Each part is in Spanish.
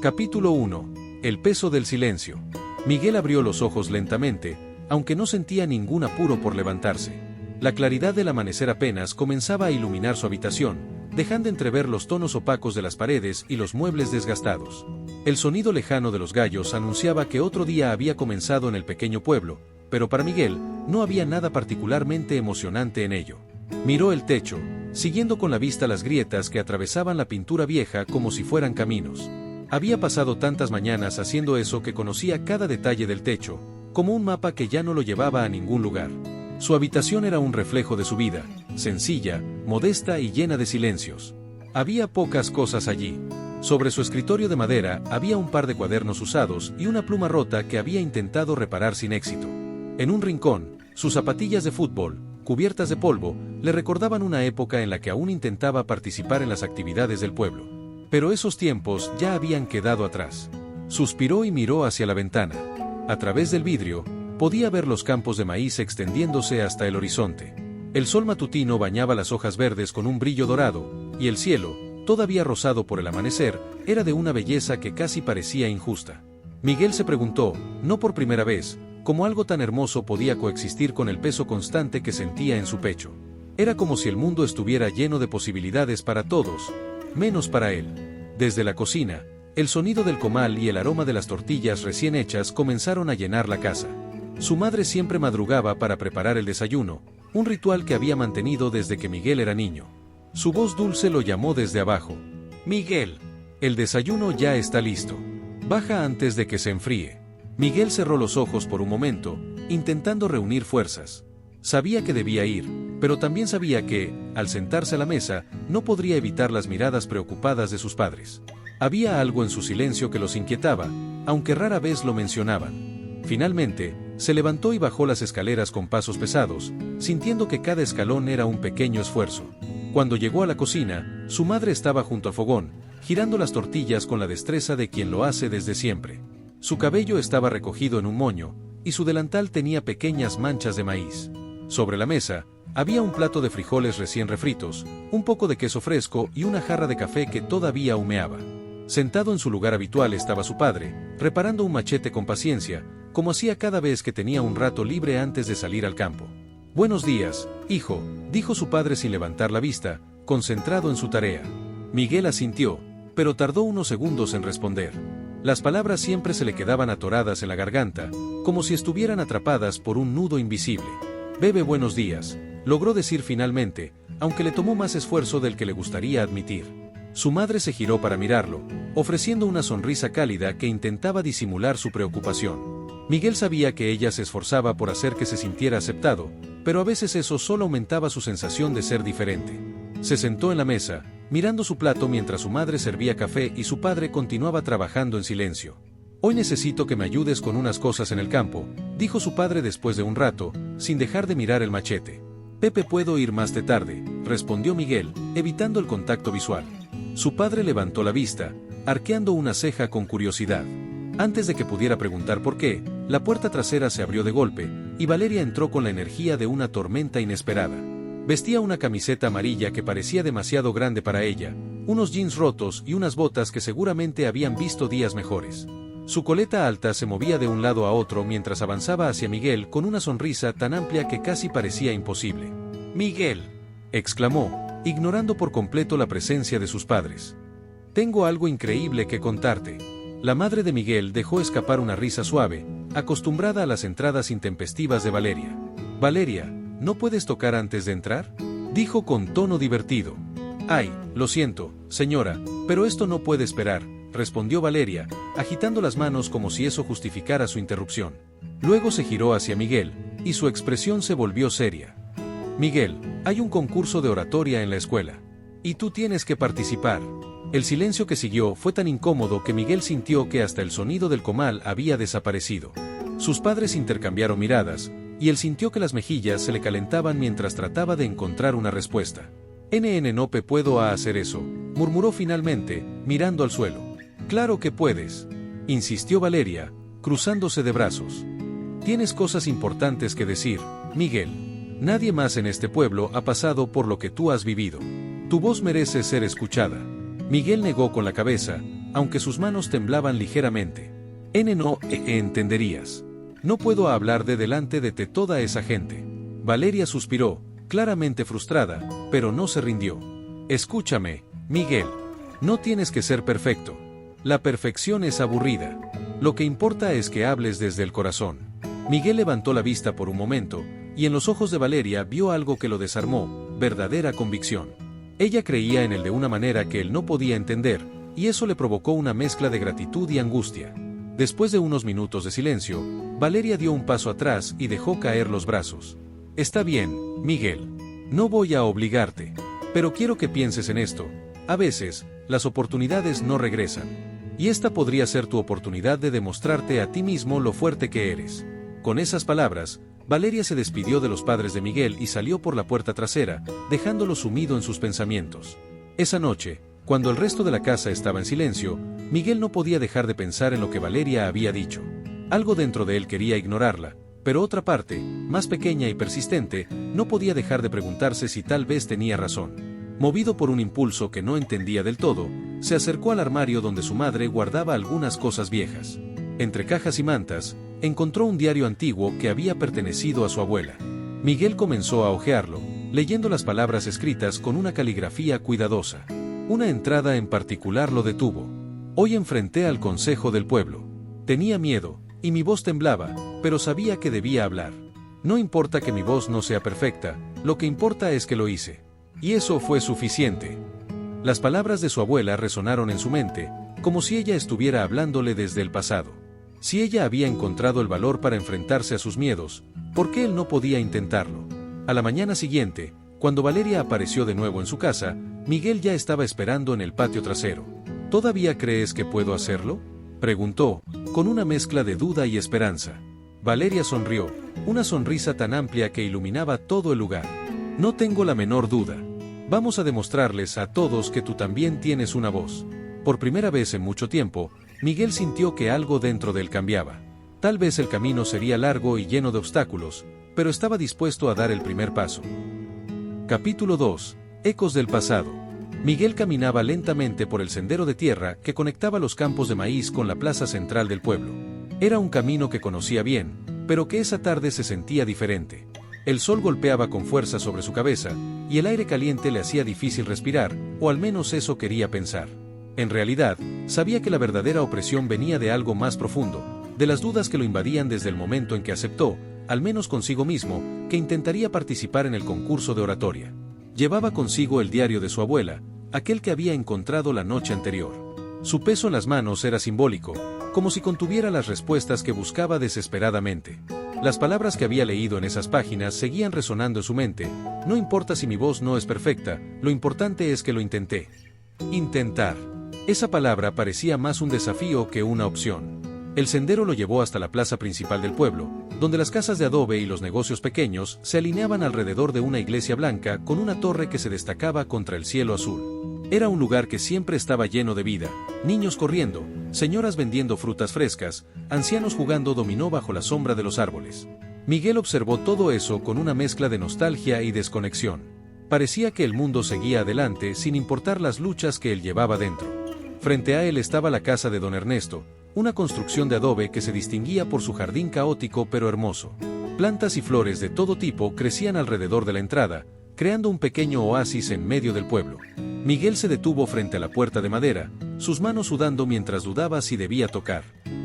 Capítulo 1. El peso del silencio. Miguel abrió los ojos lentamente, aunque no sentía ningún apuro por levantarse. La claridad del amanecer apenas comenzaba a iluminar su habitación, dejando entrever los tonos opacos de las paredes y los muebles desgastados. El sonido lejano de los gallos anunciaba que otro día había comenzado en el pequeño pueblo, pero para Miguel no había nada particularmente emocionante en ello. Miró el techo, siguiendo con la vista las grietas que atravesaban la pintura vieja como si fueran caminos. Había pasado tantas mañanas haciendo eso que conocía cada detalle del techo, como un mapa que ya no lo llevaba a ningún lugar. Su habitación era un reflejo de su vida, sencilla, modesta y llena de silencios. Había pocas cosas allí. Sobre su escritorio de madera había un par de cuadernos usados y una pluma rota que había intentado reparar sin éxito. En un rincón, sus zapatillas de fútbol, cubiertas de polvo, le recordaban una época en la que aún intentaba participar en las actividades del pueblo. Pero esos tiempos ya habían quedado atrás. Suspiró y miró hacia la ventana. A través del vidrio, podía ver los campos de maíz extendiéndose hasta el horizonte. El sol matutino bañaba las hojas verdes con un brillo dorado, y el cielo, todavía rosado por el amanecer, era de una belleza que casi parecía injusta. Miguel se preguntó, no por primera vez, cómo algo tan hermoso podía coexistir con el peso constante que sentía en su pecho. Era como si el mundo estuviera lleno de posibilidades para todos, menos para él. Desde la cocina, el sonido del comal y el aroma de las tortillas recién hechas comenzaron a llenar la casa. Su madre siempre madrugaba para preparar el desayuno, un ritual que había mantenido desde que Miguel era niño. Su voz dulce lo llamó desde abajo. «Miguel, el desayuno ya está listo. Baja antes de que se enfríe». Miguel cerró los ojos por un momento, intentando reunir fuerzas. Sabía que debía ir, pero también sabía que, al sentarse a la mesa, no podría evitar las miradas preocupadas de sus padres. Había algo en su silencio que los inquietaba, aunque rara vez lo mencionaban. Finalmente, se levantó y bajó las escaleras con pasos pesados, sintiendo que cada escalón era un pequeño esfuerzo. Cuando llegó a la cocina, su madre estaba junto al fogón, girando las tortillas con la destreza de quien lo hace desde siempre. Su cabello estaba recogido en un moño, y su delantal tenía pequeñas manchas de maíz. Sobre la mesa, había un plato de frijoles recién refritos, un poco de queso fresco y una jarra de café que todavía humeaba. Sentado en su lugar habitual estaba su padre, reparando un machete con paciencia, como hacía cada vez que tenía un rato libre antes de salir al campo. «Buenos días, hijo», dijo su padre sin levantar la vista, concentrado en su tarea. Miguel asintió, pero tardó unos segundos en responder. Las palabras siempre se le quedaban atoradas en la garganta, como si estuvieran atrapadas por un nudo invisible. «Bebe buenos días», logró decir finalmente, aunque le tomó más esfuerzo del que le gustaría admitir. Su madre se giró para mirarlo, ofreciendo una sonrisa cálida que intentaba disimular su preocupación. Miguel sabía que ella se esforzaba por hacer que se sintiera aceptado, pero a veces eso solo aumentaba su sensación de ser diferente. Se sentó en la mesa, mirando su plato mientras su madre servía café y su padre continuaba trabajando en silencio. «Hoy necesito que me ayudes con unas cosas en el campo», dijo su padre después de un rato, sin dejar de mirar el machete. «Pepe, ¿puedo ir más de tarde?», respondió Miguel, evitando el contacto visual. Su padre levantó la vista, arqueando una ceja con curiosidad. Antes de que pudiera preguntar por qué, la puerta trasera se abrió de golpe, y Valeria entró con la energía de una tormenta inesperada. Vestía una camiseta amarilla que parecía demasiado grande para ella, unos jeans rotos y unas botas que seguramente habían visto días mejores. Su coleta alta se movía de un lado a otro mientras avanzaba hacia Miguel con una sonrisa tan amplia que casi parecía imposible. «Miguel», exclamó, ignorando por completo la presencia de sus padres. «Tengo algo increíble que contarte». La madre de Miguel dejó escapar una risa suave, acostumbrada a las entradas intempestivas de Valeria. «Valeria, ¿no puedes tocar antes de entrar?», dijo con tono divertido. «Ay, lo siento, señora, pero esto no puede esperar», respondió Valeria, agitando las manos como si eso justificara su interrupción. Luego se giró hacia Miguel, y su expresión se volvió seria. «Miguel, hay un concurso de oratoria en la escuela. Y tú tienes que participar». El silencio que siguió fue tan incómodo que Miguel sintió que hasta el sonido del comal había desaparecido. Sus padres intercambiaron miradas, y él sintió que las mejillas se le calentaban mientras trataba de encontrar una respuesta. «No puedo hacer eso», murmuró finalmente, mirando al suelo. «Claro que puedes», insistió Valeria, cruzándose de brazos. «Tienes cosas importantes que decir, Miguel. Nadie más en este pueblo ha pasado por lo que tú has vivido. Tu voz merece ser escuchada». Miguel negó con la cabeza, aunque sus manos temblaban ligeramente. No entenderías. No puedo hablar de delante de toda esa gente. Valeria suspiró, claramente frustrada, pero no se rindió. Escúchame, Miguel. No tienes que ser perfecto. La perfección es aburrida. Lo que importa es que hables desde el corazón. Miguel levantó la vista por un momento, y en los ojos de Valeria vio algo que lo desarmó, verdadera convicción. Ella creía en él de una manera que él no podía entender, y eso le provocó una mezcla de gratitud y angustia. Después de unos minutos de silencio, Valeria dio un paso atrás y dejó caer los brazos. Está bien, Miguel. No voy a obligarte. Pero quiero que pienses en esto. A veces, las oportunidades no regresan. Y esta podría ser tu oportunidad de demostrarte a ti mismo lo fuerte que eres. Con esas palabras, Valeria se despidió de los padres de Miguel y salió por la puerta trasera, dejándolo sumido en sus pensamientos. Esa noche, cuando el resto de la casa estaba en silencio, Miguel no podía dejar de pensar en lo que Valeria había dicho. Algo dentro de él quería ignorarla, pero otra parte, más pequeña y persistente, no podía dejar de preguntarse si tal vez tenía razón. Movido por un impulso que no entendía del todo, se acercó al armario donde su madre guardaba algunas cosas viejas. Entre cajas y mantas, encontró un diario antiguo que había pertenecido a su abuela. Miguel comenzó a hojearlo, leyendo las palabras escritas con una caligrafía cuidadosa. Una entrada en particular lo detuvo. Hoy enfrenté al consejo del pueblo. Tenía miedo, y mi voz temblaba, pero sabía que debía hablar. No importa que mi voz no sea perfecta, lo que importa es que lo hice. Y eso fue suficiente. Las palabras de su abuela resonaron en su mente, como si ella estuviera hablándole desde el pasado. Si ella había encontrado el valor para enfrentarse a sus miedos, ¿por qué él no podía intentarlo? A la mañana siguiente, cuando Valeria apareció de nuevo en su casa, Miguel ya estaba esperando en el patio trasero. ¿Todavía crees que puedo hacerlo?, preguntó, con una mezcla de duda y esperanza. Valeria sonrió, una sonrisa tan amplia que iluminaba todo el lugar. No tengo la menor duda. Vamos a demostrarles a todos que tú también tienes una voz. Por primera vez en mucho tiempo, Miguel sintió que algo dentro de él cambiaba. Tal vez el camino sería largo y lleno de obstáculos, pero estaba dispuesto a dar el primer paso. Capítulo 2. Ecos del pasado. Miguel caminaba lentamente por el sendero de tierra que conectaba los campos de maíz con la plaza central del pueblo. Era un camino que conocía bien, pero que esa tarde se sentía diferente. El sol golpeaba con fuerza sobre su cabeza, y el aire caliente le hacía difícil respirar, o al menos eso quería pensar. En realidad, sabía que la verdadera opresión venía de algo más profundo, de las dudas que lo invadían desde el momento en que aceptó, al menos consigo mismo, que intentaría participar en el concurso de oratoria. Llevaba consigo el diario de su abuela, aquel que había encontrado la noche anterior. Su peso en las manos era simbólico, como si contuviera las respuestas que buscaba desesperadamente. Las palabras que había leído en esas páginas seguían resonando en su mente. No importa si mi voz no es perfecta, lo importante es que lo intenté. Intentar. Esa palabra parecía más un desafío que una opción. El sendero lo llevó hasta la plaza principal del pueblo, donde las casas de adobe y los negocios pequeños se alineaban alrededor de una iglesia blanca con una torre que se destacaba contra el cielo azul. Era un lugar que siempre estaba lleno de vida, niños corriendo, señoras vendiendo frutas frescas, ancianos jugando dominó bajo la sombra de los árboles. Miguel observó todo eso con una mezcla de nostalgia y desconexión. Parecía que el mundo seguía adelante sin importar las luchas que él llevaba dentro. Frente a él estaba la casa de don Ernesto, una construcción de adobe que se distinguía por su jardín caótico pero hermoso. Plantas y flores de todo tipo crecían alrededor de la entrada, creando un pequeño oasis en medio del pueblo. Miguel se detuvo frente a la puerta de madera, sus manos sudando mientras dudaba si debía tocar.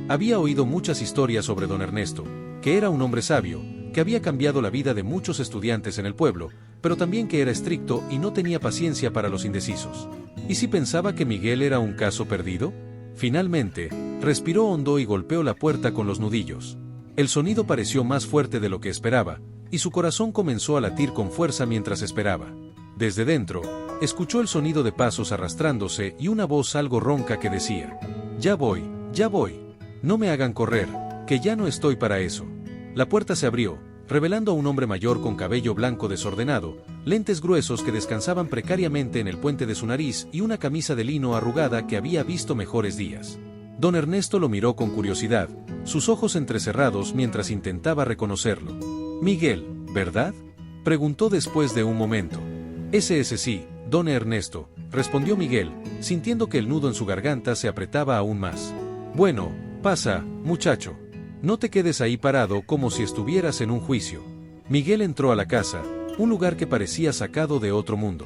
Había oído muchas historias sobre don Ernesto, que era un hombre sabio, que había cambiado la vida de muchos estudiantes en el pueblo, pero también que era estricto y no tenía paciencia para los indecisos. ¿Y si pensaba que Miguel era un caso perdido? Finalmente, respiró hondo y golpeó la puerta con los nudillos. El sonido pareció más fuerte de lo que esperaba, y su corazón comenzó a latir con fuerza mientras esperaba. Desde dentro, escuchó el sonido de pasos arrastrándose y una voz algo ronca que decía: ya voy, no me hagan correr, que ya no estoy para eso. La puerta se abrió, revelando a un hombre mayor con cabello blanco desordenado, lentes gruesos que descansaban precariamente en el puente de su nariz y una camisa de lino arrugada que había visto mejores días. Don Ernesto lo miró con curiosidad, sus ojos entrecerrados mientras intentaba reconocerlo. «Miguel, ¿verdad?», preguntó después de un momento. «Ese sí, don Ernesto, respondió Miguel, sintiendo que el nudo en su garganta se apretaba aún más. Bueno, pasa, muchacho. No te quedes ahí parado como si estuvieras en un juicio. Miguel entró a la casa, un lugar que parecía sacado de otro mundo.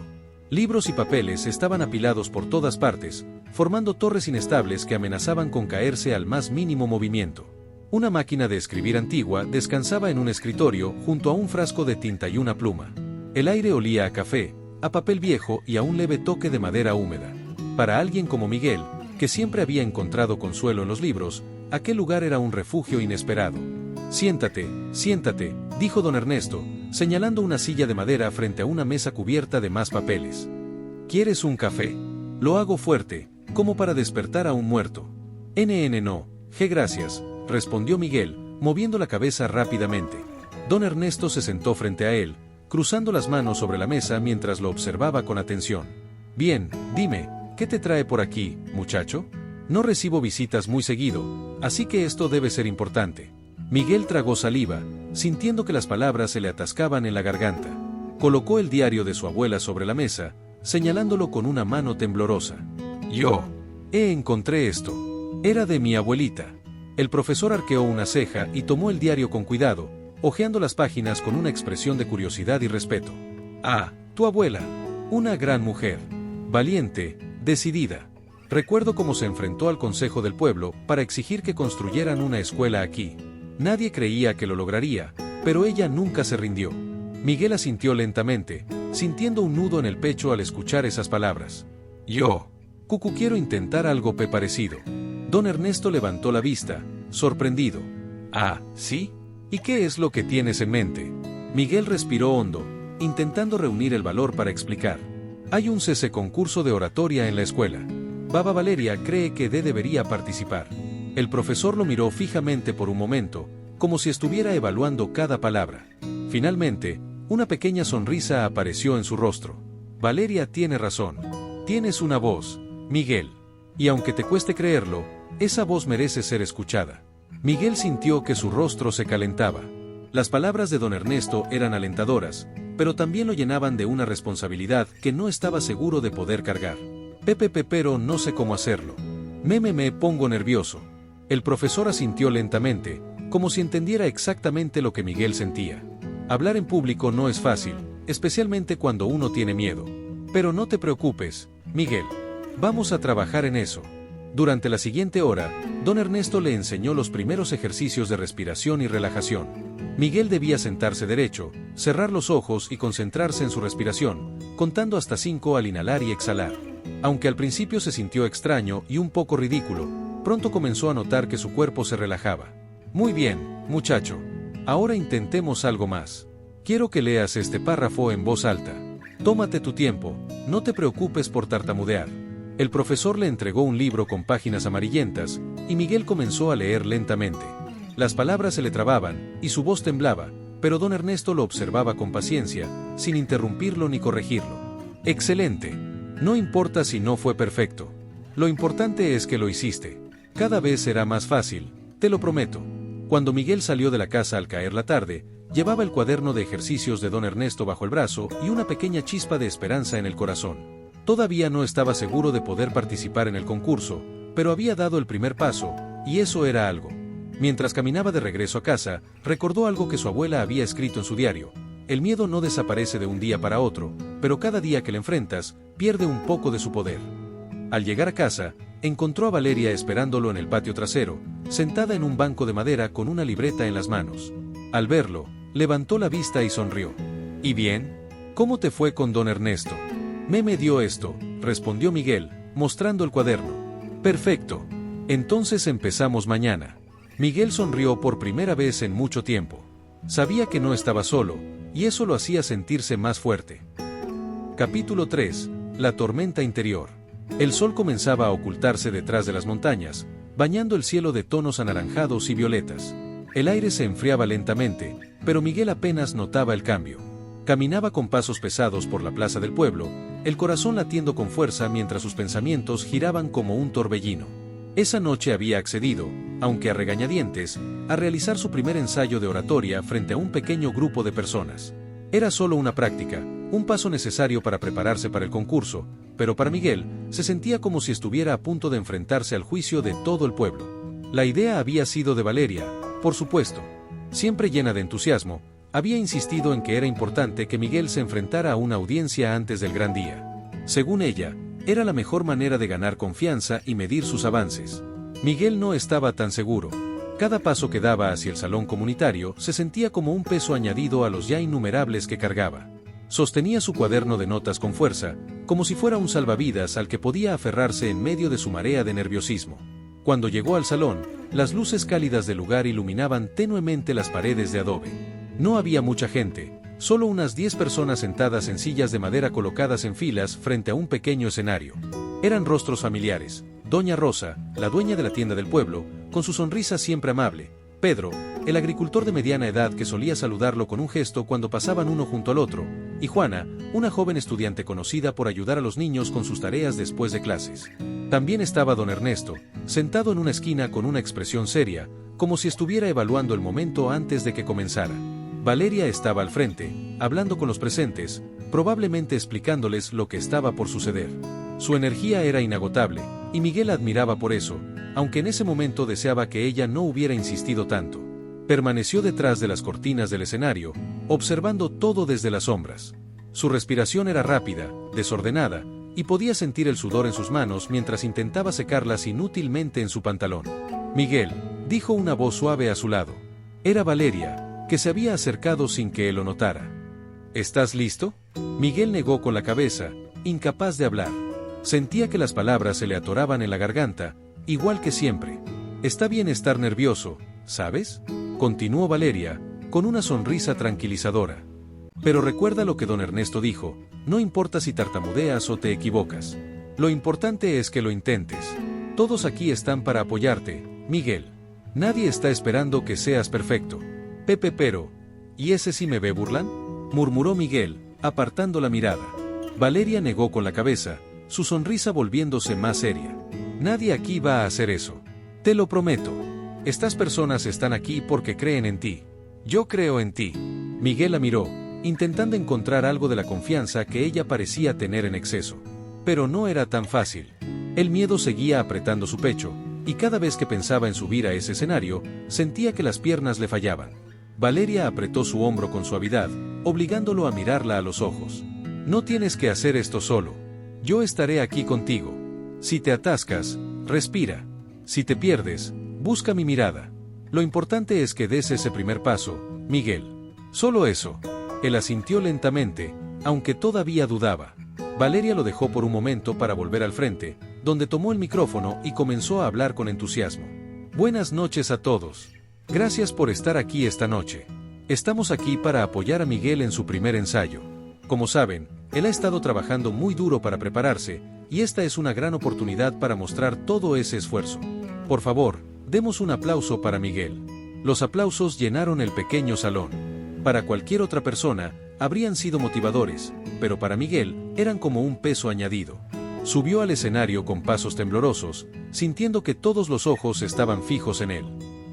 Libros y papeles estaban apilados por todas partes, formando torres inestables que amenazaban con caerse al más mínimo movimiento. Una máquina de escribir antigua descansaba en un escritorio junto a un frasco de tinta y una pluma. El aire olía a café, a papel viejo y a un leve toque de madera húmeda. Para alguien como Miguel, que siempre había encontrado consuelo en los libros, aquel lugar era un refugio inesperado. Siéntate, siéntate, dijo don Ernesto, señalando una silla de madera frente a una mesa cubierta de más papeles. ¿Quieres un café? Lo hago fuerte, como para despertar a un muerto. No, gracias, respondió Miguel, moviendo la cabeza rápidamente. Don Ernesto se sentó frente a él, cruzando las manos sobre la mesa mientras lo observaba con atención. Bien, dime, ¿qué te trae por aquí, muchacho? No recibo visitas muy seguido, así que esto debe ser importante. Miguel tragó saliva, sintiendo que las palabras se le atascaban en la garganta. Colocó el diario de su abuela sobre la mesa, señalándolo con una mano temblorosa. Encontré esto. Era de mi abuelita. El profesor arqueó una ceja y tomó el diario con cuidado, hojeando las páginas con una expresión de curiosidad y respeto. Ah, tu abuela. Una gran mujer. Valiente, decidida. Recuerdo cómo se enfrentó al consejo del pueblo para exigir que construyeran una escuela aquí. Nadie creía que lo lograría, pero ella nunca se rindió. Miguel asintió lentamente, sintiendo un nudo en el pecho al escuchar esas palabras. Cucu, quiero intentar algo parecido. Don Ernesto levantó la vista, sorprendido. Ah, ¿sí? ¿Y qué es lo que tienes en mente? Miguel respiró hondo, intentando reunir el valor para explicar. Hay un concurso de oratoria en la escuela. Baba Valeria cree que debería participar. El profesor lo miró fijamente por un momento, como si estuviera evaluando cada palabra. Finalmente, una pequeña sonrisa apareció en su rostro. Valeria tiene razón. Tienes una voz, Miguel. Y aunque te cueste creerlo, esa voz merece ser escuchada. Miguel sintió que su rostro se calentaba. Las palabras de don Ernesto eran alentadoras, pero también lo llenaban de una responsabilidad que no estaba seguro de poder cargar. Pero no sé cómo hacerlo. Me pongo nervioso. El profesor asintió lentamente, como si entendiera exactamente lo que Miguel sentía. Hablar en público no es fácil, especialmente cuando uno tiene miedo. Pero no te preocupes, Miguel. Vamos a trabajar en eso. Durante la siguiente hora, don Ernesto le enseñó los primeros ejercicios de respiración y relajación. Miguel debía sentarse derecho, cerrar los ojos y concentrarse en su respiración, contando hasta 5 al inhalar y exhalar. Aunque al principio se sintió extraño y un poco ridículo, pronto comenzó a notar que su cuerpo se relajaba. Muy bien, muchacho. Ahora intentemos algo más. Quiero que leas este párrafo en voz alta. Tómate tu tiempo, no te preocupes por tartamudear. El profesor le entregó un libro con páginas amarillentas, y Miguel comenzó a leer lentamente. Las palabras se le trababan, y su voz temblaba, pero don Ernesto lo observaba con paciencia, sin interrumpirlo ni corregirlo. Excelente. No importa si no fue perfecto. Lo importante es que lo hiciste. Cada vez será más fácil, te lo prometo. Cuando Miguel salió de la casa al caer la tarde, llevaba el cuaderno de ejercicios de don Ernesto bajo el brazo y una pequeña chispa de esperanza en el corazón. Todavía no estaba seguro de poder participar en el concurso, pero había dado el primer paso, y eso era algo. Mientras caminaba de regreso a casa, recordó algo que su abuela había escrito en su diario. El miedo no desaparece de un día para otro, pero cada día que le enfrentas, pierde un poco de su poder. Al llegar a casa, encontró a Valeria esperándolo en el patio trasero, sentada en un banco de madera con una libreta en las manos. Al verlo, levantó la vista y sonrió. ¿Y bien? ¿Cómo te fue con don Ernesto? Me dio esto, respondió Miguel, mostrando el cuaderno. Perfecto. Entonces empezamos mañana. Miguel sonrió por primera vez en mucho tiempo. Sabía que no estaba solo, y eso lo hacía sentirse más fuerte. Capítulo 3. La tormenta interior. El sol comenzaba a ocultarse detrás de las montañas, bañando el cielo de tonos anaranjados y violetas. El aire se enfriaba lentamente, pero Miguel apenas notaba el cambio. Caminaba con pasos pesados por la plaza del pueblo, el corazón latiendo con fuerza mientras sus pensamientos giraban como un torbellino. Esa noche había accedido, aunque a regañadientes, a realizar su primer ensayo de oratoria frente a un pequeño grupo de personas. Era solo una práctica, un paso necesario para prepararse para el concurso, pero para Miguel, se sentía como si estuviera a punto de enfrentarse al juicio de todo el pueblo. La idea había sido de Valeria, por supuesto. Siempre llena de entusiasmo, había insistido en que era importante que Miguel se enfrentara a una audiencia antes del gran día. Según ella, era la mejor manera de ganar confianza y medir sus avances. Miguel no estaba tan seguro. Cada paso que daba hacia el salón comunitario se sentía como un peso añadido a los ya innumerables que cargaba. Sostenía su cuaderno de notas con fuerza, como si fuera un salvavidas al que podía aferrarse en medio de su marea de nerviosismo. Cuando llegó al salón, las luces cálidas del lugar iluminaban tenuemente las paredes de adobe. No había mucha gente, solo unas 10 personas sentadas en sillas de madera colocadas en filas frente a un pequeño escenario. Eran rostros familiares: Doña Rosa, la dueña de la tienda del pueblo, con su sonrisa siempre amable; Pedro, el agricultor de mediana edad que solía saludarlo con un gesto cuando pasaban uno junto al otro; y Juana, una joven estudiante conocida por ayudar a los niños con sus tareas después de clases. También estaba don Ernesto, sentado en una esquina con una expresión seria, como si estuviera evaluando el momento antes de que comenzara. Valeria estaba al frente, hablando con los presentes, probablemente explicándoles lo que estaba por suceder. Su energía era inagotable, y Miguel la admiraba por eso, aunque en ese momento deseaba que ella no hubiera insistido tanto. Permaneció detrás de las cortinas del escenario, observando todo desde las sombras. Su respiración era rápida, desordenada, y podía sentir el sudor en sus manos mientras intentaba secarlas inútilmente en su pantalón. «Miguel», dijo una voz suave a su lado. Era Valeria, que se había acercado sin que él lo notara. «¿Estás listo?». Miguel negó con la cabeza, incapaz de hablar. Sentía que las palabras se le atoraban en la garganta, igual que siempre. «Está bien estar nervioso, ¿sabes?», continuó Valeria, con una sonrisa tranquilizadora. «Pero recuerda lo que don Ernesto dijo, no importa si tartamudeas o te equivocas. Lo importante es que lo intentes. Todos aquí están para apoyarte, Miguel. Nadie está esperando que seas perfecto». «Pepe, pero, ¿y ese sí me ve burlan?», murmuró Miguel, apartando la mirada. Valeria negó con la cabeza, su sonrisa volviéndose más seria. «Nadie aquí va a hacer eso. Te lo prometo. Estas personas están aquí porque creen en ti. Yo creo en ti». Miguel la miró, intentando encontrar algo de la confianza que ella parecía tener en exceso. Pero no era tan fácil. El miedo seguía apretando su pecho, y cada vez que pensaba en subir a ese escenario, sentía que las piernas le fallaban. Valeria apretó su hombro con suavidad, obligándolo a mirarla a los ojos. «No tienes que hacer esto solo. Yo estaré aquí contigo. Si te atascas, respira. Si te pierdes, busca mi mirada. Lo importante es que des ese primer paso, Miguel. Solo eso». Él asintió lentamente, aunque todavía dudaba. Valeria lo dejó por un momento para volver al frente, donde tomó el micrófono y comenzó a hablar con entusiasmo. «Buenas noches a todos. Gracias por estar aquí esta noche. Estamos aquí para apoyar a Miguel en su primer ensayo. Como saben, él ha estado trabajando muy duro para prepararse, y esta es una gran oportunidad para mostrar todo ese esfuerzo. Por favor, demos un aplauso para Miguel». Los aplausos llenaron el pequeño salón. Para cualquier otra persona, habrían sido motivadores, pero para Miguel, eran como un peso añadido. Subió al escenario con pasos temblorosos, sintiendo que todos los ojos estaban fijos en él.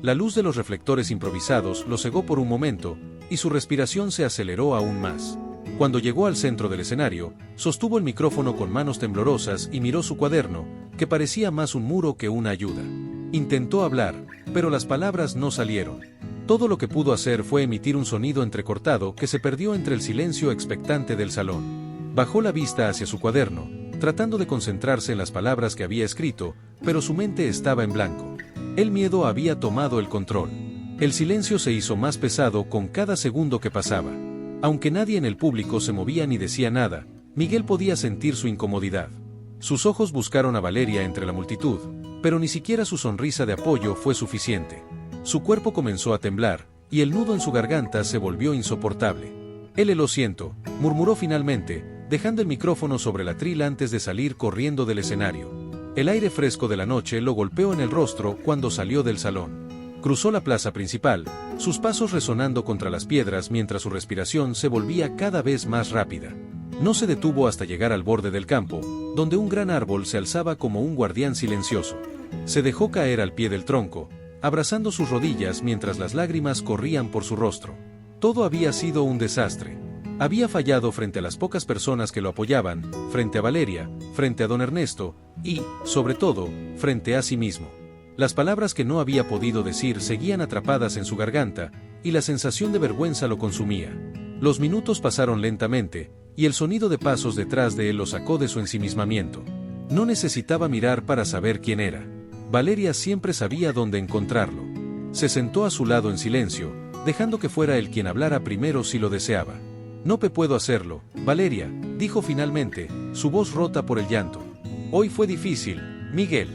La luz de los reflectores improvisados lo cegó por un momento, y su respiración se aceleró aún más. Cuando llegó al centro del escenario, sostuvo el micrófono con manos temblorosas y miró su cuaderno, que parecía más un muro que una ayuda. Intentó hablar, pero las palabras no salieron. Todo lo que pudo hacer fue emitir un sonido entrecortado que se perdió entre el silencio expectante del salón. Bajó la vista hacia su cuaderno, tratando de concentrarse en las palabras que había escrito, pero su mente estaba en blanco. El miedo había tomado el control. El silencio se hizo más pesado con cada segundo que pasaba. Aunque nadie en el público se movía ni decía nada, Miguel podía sentir su incomodidad. Sus ojos buscaron a Valeria entre la multitud, pero ni siquiera su sonrisa de apoyo fue suficiente. Su cuerpo comenzó a temblar, y el nudo en su garganta se volvió insoportable. «Lo siento», murmuró finalmente, dejando el micrófono sobre el atril antes de salir corriendo del escenario. El aire fresco de la noche lo golpeó en el rostro cuando salió del salón. Cruzó la plaza principal, sus pasos resonando contra las piedras mientras su respiración se volvía cada vez más rápida. No se detuvo hasta llegar al borde del campo, donde un gran árbol se alzaba como un guardián silencioso. Se dejó caer al pie del tronco, abrazando sus rodillas mientras las lágrimas corrían por su rostro. Todo había sido un desastre. Había fallado frente a las pocas personas que lo apoyaban, frente a Valeria, frente a don Ernesto, y, sobre todo, frente a sí mismo. Las palabras que no había podido decir seguían atrapadas en su garganta, y la sensación de vergüenza lo consumía. Los minutos pasaron lentamente, y el sonido de pasos detrás de él lo sacó de su ensimismamiento. No necesitaba mirar para saber quién era. Valeria siempre sabía dónde encontrarlo. Se sentó a su lado en silencio, dejando que fuera él quien hablara primero si lo deseaba. No puedo hacerlo, Valeria, dijo finalmente, su voz rota por el llanto. Hoy fue difícil, Miguel.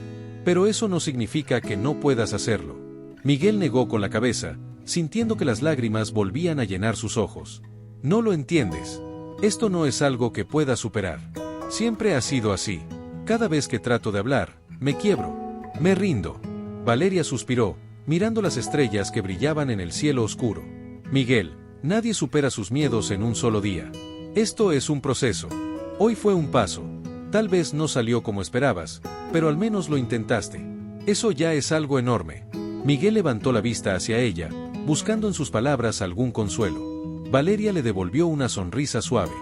Pero eso no significa que no puedas hacerlo. Miguel negó con la cabeza, sintiendo que las lágrimas volvían a llenar sus ojos. No lo entiendes. Esto no es algo que pueda superar. Siempre ha sido así. Cada vez que trato de hablar, me quiebro. Me rindo. Valeria suspiró, mirando las estrellas que brillaban en el cielo oscuro. Miguel, nadie supera sus miedos en un solo día. Esto es un proceso. Hoy fue un paso. Tal vez no salió como esperabas, pero al menos lo intentaste. Eso ya es algo enorme. Miguel levantó la vista hacia ella, buscando en sus palabras algún consuelo. Valeria le devolvió una sonrisa suave.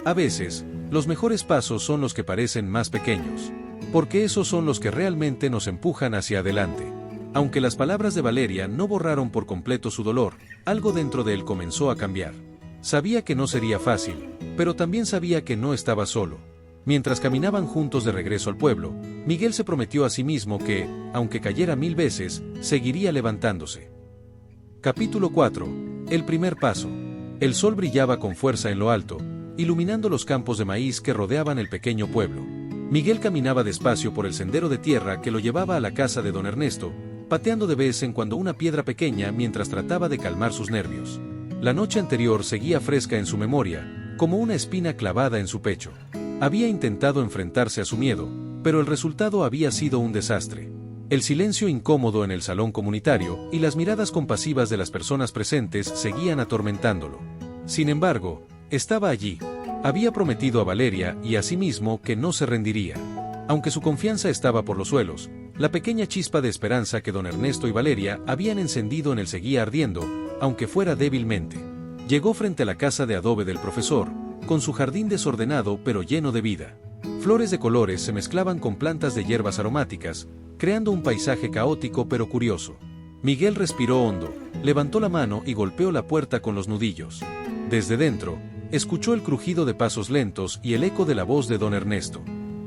A veces, los mejores pasos son los que parecen más pequeños, porque esos son los que realmente nos empujan hacia adelante. Aunque las palabras de Valeria no borraron por completo su dolor, algo dentro de él comenzó a cambiar. Sabía que no sería fácil, pero también sabía que no estaba solo. Mientras caminaban juntos de regreso al pueblo, Miguel se prometió a sí mismo que, aunque cayera 1000 veces, seguiría levantándose. Capítulo 4. El primer paso. El sol brillaba con fuerza en lo alto, iluminando los campos de maíz que rodeaban el pequeño pueblo. Miguel caminaba despacio por el sendero de tierra que lo llevaba a la casa de don Ernesto, pateando de vez en cuando una piedra pequeña mientras trataba de calmar sus nervios. La noche anterior seguía fresca en su memoria, como una espina clavada en su pecho. Había intentado enfrentarse a su miedo, pero el resultado había sido un desastre. El silencio incómodo en el salón comunitario y las miradas compasivas de las personas presentes seguían atormentándolo. Sin embargo, estaba allí. Había prometido a Valeria y a sí mismo que no se rendiría. Aunque su confianza estaba por los suelos, la pequeña chispa de esperanza que don Ernesto y Valeria habían encendido en él seguía ardiendo, aunque fuera débilmente. Llegó frente a la casa de adobe del profesor, con su jardín desordenado pero lleno de vida. Flores de colores se mezclaban con plantas de hierbas aromáticas, creando un paisaje caótico pero curioso. Miguel respiró hondo, levantó la mano y golpeó la puerta con los nudillos. Desde dentro, escuchó el crujido de pasos lentos y el eco de la voz de don Ernesto.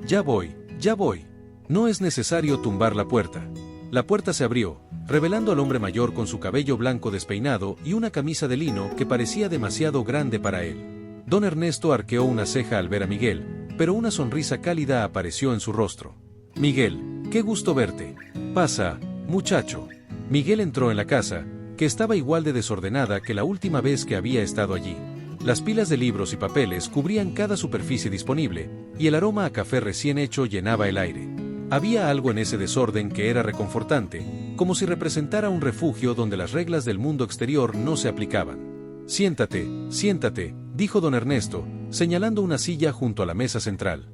Ya voy, ya voy. No es necesario tumbar la puerta. La puerta se abrió, revelando al hombre mayor con su cabello blanco despeinado y una camisa de lino que parecía demasiado grande para él. Don Ernesto arqueó una ceja al ver a Miguel, pero una sonrisa cálida apareció en su rostro. Miguel, qué gusto verte. Pasa, muchacho. Miguel entró en la casa, que estaba igual de desordenada que la última vez que había estado allí. Las pilas de libros y papeles cubrían cada superficie disponible, y el aroma a café recién hecho llenaba el aire. Había algo en ese desorden que era reconfortante, como si representara un refugio donde las reglas del mundo exterior no se aplicaban. Siéntate, siéntate, dijo don Ernesto, señalando una silla junto a la mesa central.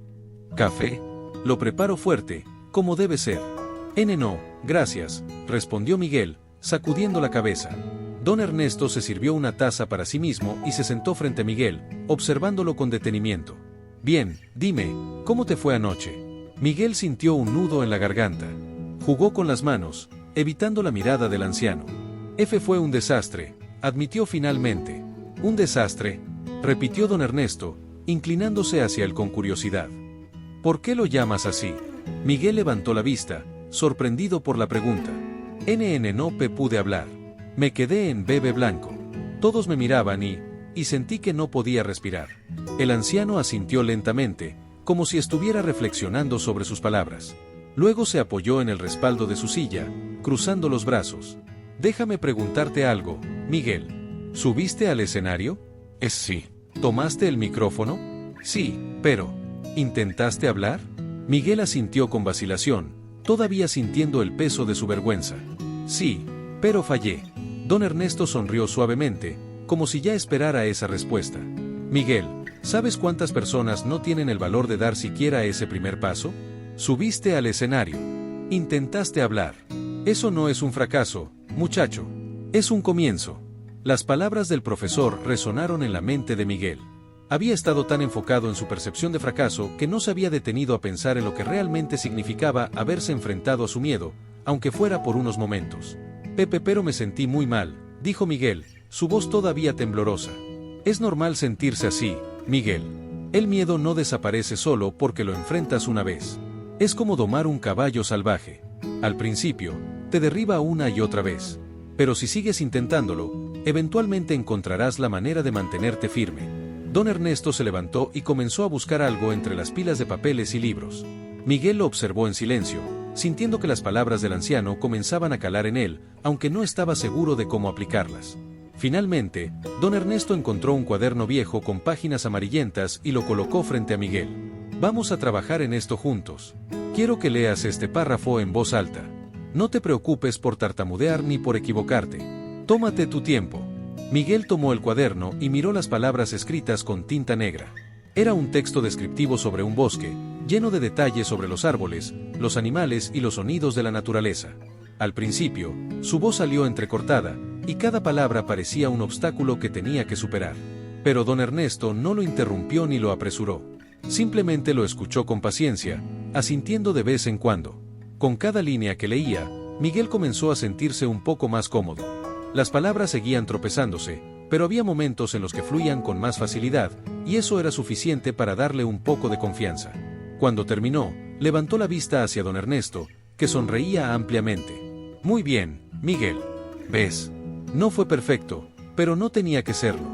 ¿Café? Lo preparo fuerte, como debe ser. No, gracias, respondió Miguel, sacudiendo la cabeza. Don Ernesto se sirvió una taza para sí mismo y se sentó frente a Miguel, observándolo con detenimiento. Bien, dime, ¿cómo te fue anoche? Miguel sintió un nudo en la garganta. Jugó con las manos, evitando la mirada del anciano. Fue un desastre, admitió finalmente. ¿Un desastre?, repitió don Ernesto, inclinándose hacia él con curiosidad. ¿Por qué lo llamas así? Miguel levantó la vista, sorprendido por la pregunta. No pude hablar. Me quedé en bebe blanco. Todos me miraban y sentí que no podía respirar. El anciano asintió lentamente, como si estuviera reflexionando sobre sus palabras. Luego se apoyó en el respaldo de su silla, cruzando los brazos. Déjame preguntarte algo, Miguel. ¿Subiste al escenario? Sí. ¿Tomaste el micrófono? Sí, pero ¿intentaste hablar? Miguel asintió con vacilación, todavía sintiendo el peso de su vergüenza. Sí, pero fallé. Don Ernesto sonrió suavemente, como si ya esperara esa respuesta. Miguel, ¿sabes cuántas personas no tienen el valor de dar siquiera ese primer paso? Subiste al escenario. Intentaste hablar. Eso no es un fracaso, muchacho. Es un comienzo. Las palabras del profesor resonaron en la mente de Miguel. Había estado tan enfocado en su percepción de fracaso que no se había detenido a pensar en lo que realmente significaba haberse enfrentado a su miedo, aunque fuera por unos momentos. Pepe, pero me sentí muy mal, dijo Miguel, su voz todavía temblorosa. Es normal sentirse así, Miguel. El miedo no desaparece solo porque lo enfrentas una vez. Es como domar un caballo salvaje. Al principio, te derriba una y otra vez. Pero si sigues intentándolo, eventualmente encontrarás la manera de mantenerte firme. Don Ernesto se levantó y comenzó a buscar algo entre las pilas de papeles y libros. Miguel lo observó en silencio, sintiendo que las palabras del anciano comenzaban a calar en él, aunque no estaba seguro de cómo aplicarlas. Finalmente, don Ernesto encontró un cuaderno viejo con páginas amarillentas y lo colocó frente a Miguel. Vamos a trabajar en esto juntos. Quiero que leas este párrafo en voz alta. No te preocupes por tartamudear ni por equivocarte. Tómate tu tiempo. Miguel tomó el cuaderno y miró las palabras escritas con tinta negra. Era un texto descriptivo sobre un bosque, lleno de detalles sobre los árboles, los animales y los sonidos de la naturaleza. Al principio, su voz salió entrecortada, y cada palabra parecía un obstáculo que tenía que superar. Pero don Ernesto no lo interrumpió ni lo apresuró. Simplemente lo escuchó con paciencia, asintiendo de vez en cuando. Con cada línea que leía, Miguel comenzó a sentirse un poco más cómodo. Las palabras seguían tropezándose, pero había momentos en los que fluían con más facilidad, y eso era suficiente para darle un poco de confianza. Cuando terminó, levantó la vista hacia don Ernesto, que sonreía ampliamente. Muy bien, Miguel. ¿Ves? No fue perfecto, pero no tenía que serlo.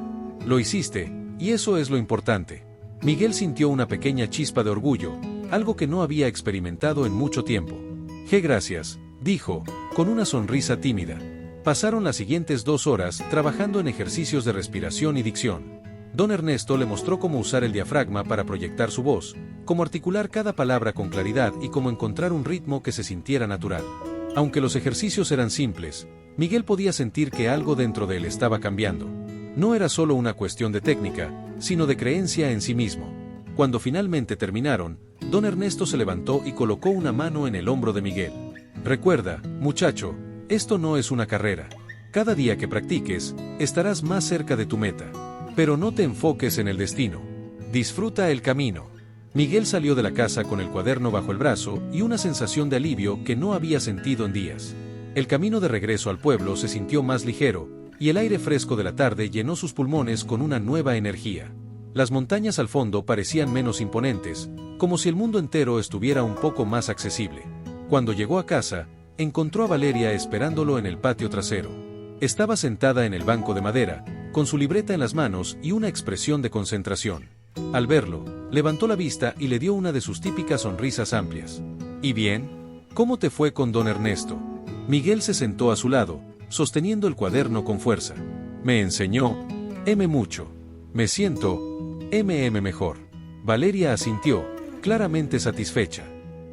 Lo hiciste, y eso es lo importante. Miguel sintió una pequeña chispa de orgullo, algo que no había experimentado en mucho tiempo. Gracias, dijo, con una sonrisa tímida. Pasaron las siguientes 2 horas trabajando en ejercicios de respiración y dicción. Don Ernesto le mostró cómo usar el diafragma para proyectar su voz, cómo articular cada palabra con claridad y cómo encontrar un ritmo que se sintiera natural. Aunque los ejercicios eran simples, Miguel podía sentir que algo dentro de él estaba cambiando. No era solo una cuestión de técnica, sino de creencia en sí mismo. Cuando finalmente terminaron, don Ernesto se levantó y colocó una mano en el hombro de Miguel. Recuerda, muchacho, esto no es una carrera. Cada día que practiques, estarás más cerca de tu meta. Pero no te enfoques en el destino. Disfruta el camino. Miguel salió de la casa con el cuaderno bajo el brazo y una sensación de alivio que no había sentido en días. El camino de regreso al pueblo se sintió más ligero, y el aire fresco de la tarde llenó sus pulmones con una nueva energía. Las montañas al fondo parecían menos imponentes, como si el mundo entero estuviera un poco más accesible. Cuando llegó a casa, encontró a Valeria esperándolo en el patio trasero. Estaba sentada en el banco de madera, con su libreta en las manos y una expresión de concentración. Al verlo, levantó la vista y le dio una de sus típicas sonrisas amplias. ¿Y bien? ¿Cómo te fue con don Ernesto? Miguel se sentó a su lado, sosteniendo el cuaderno con fuerza. Me enseñó. Mucho. Me siento. Mejor. Valeria asintió, claramente satisfecha.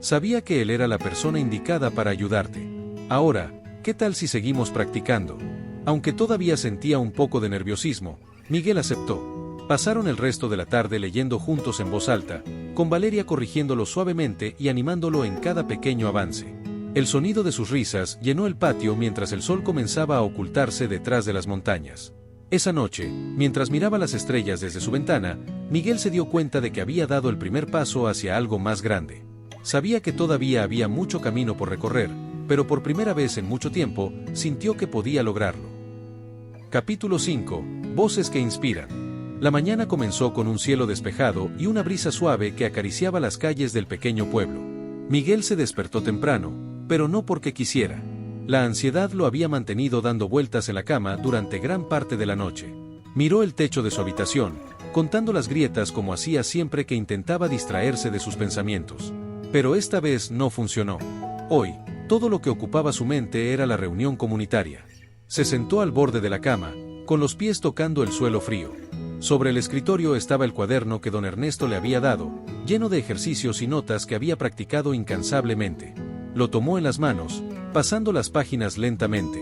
Sabía que él era la persona indicada para ayudarte. Ahora, ¿qué tal si seguimos practicando? Aunque todavía sentía un poco de nerviosismo, Miguel aceptó. Pasaron el resto de la tarde leyendo juntos en voz alta, con Valeria corrigiéndolo suavemente y animándolo en cada pequeño avance. El sonido de sus risas llenó el patio mientras el sol comenzaba a ocultarse detrás de las montañas. Esa noche, mientras miraba las estrellas desde su ventana, Miguel se dio cuenta de que había dado el primer paso hacia algo más grande. Sabía que todavía había mucho camino por recorrer, pero por primera vez en mucho tiempo, sintió que podía lograrlo. Capítulo 5. Voces que inspiran. La mañana comenzó con un cielo despejado y una brisa suave que acariciaba las calles del pequeño pueblo. Miguel se despertó temprano, pero no porque quisiera. La ansiedad lo había mantenido dando vueltas en la cama durante gran parte de la noche. Miró el techo de su habitación, contando las grietas como hacía siempre que intentaba distraerse de sus pensamientos. Pero esta vez no funcionó. Hoy, todo lo que ocupaba su mente era la reunión comunitaria. Se sentó al borde de la cama, con los pies tocando el suelo frío. Sobre el escritorio estaba el cuaderno que don Ernesto le había dado, lleno de ejercicios y notas que había practicado incansablemente. Lo tomó en las manos, pasando las páginas lentamente.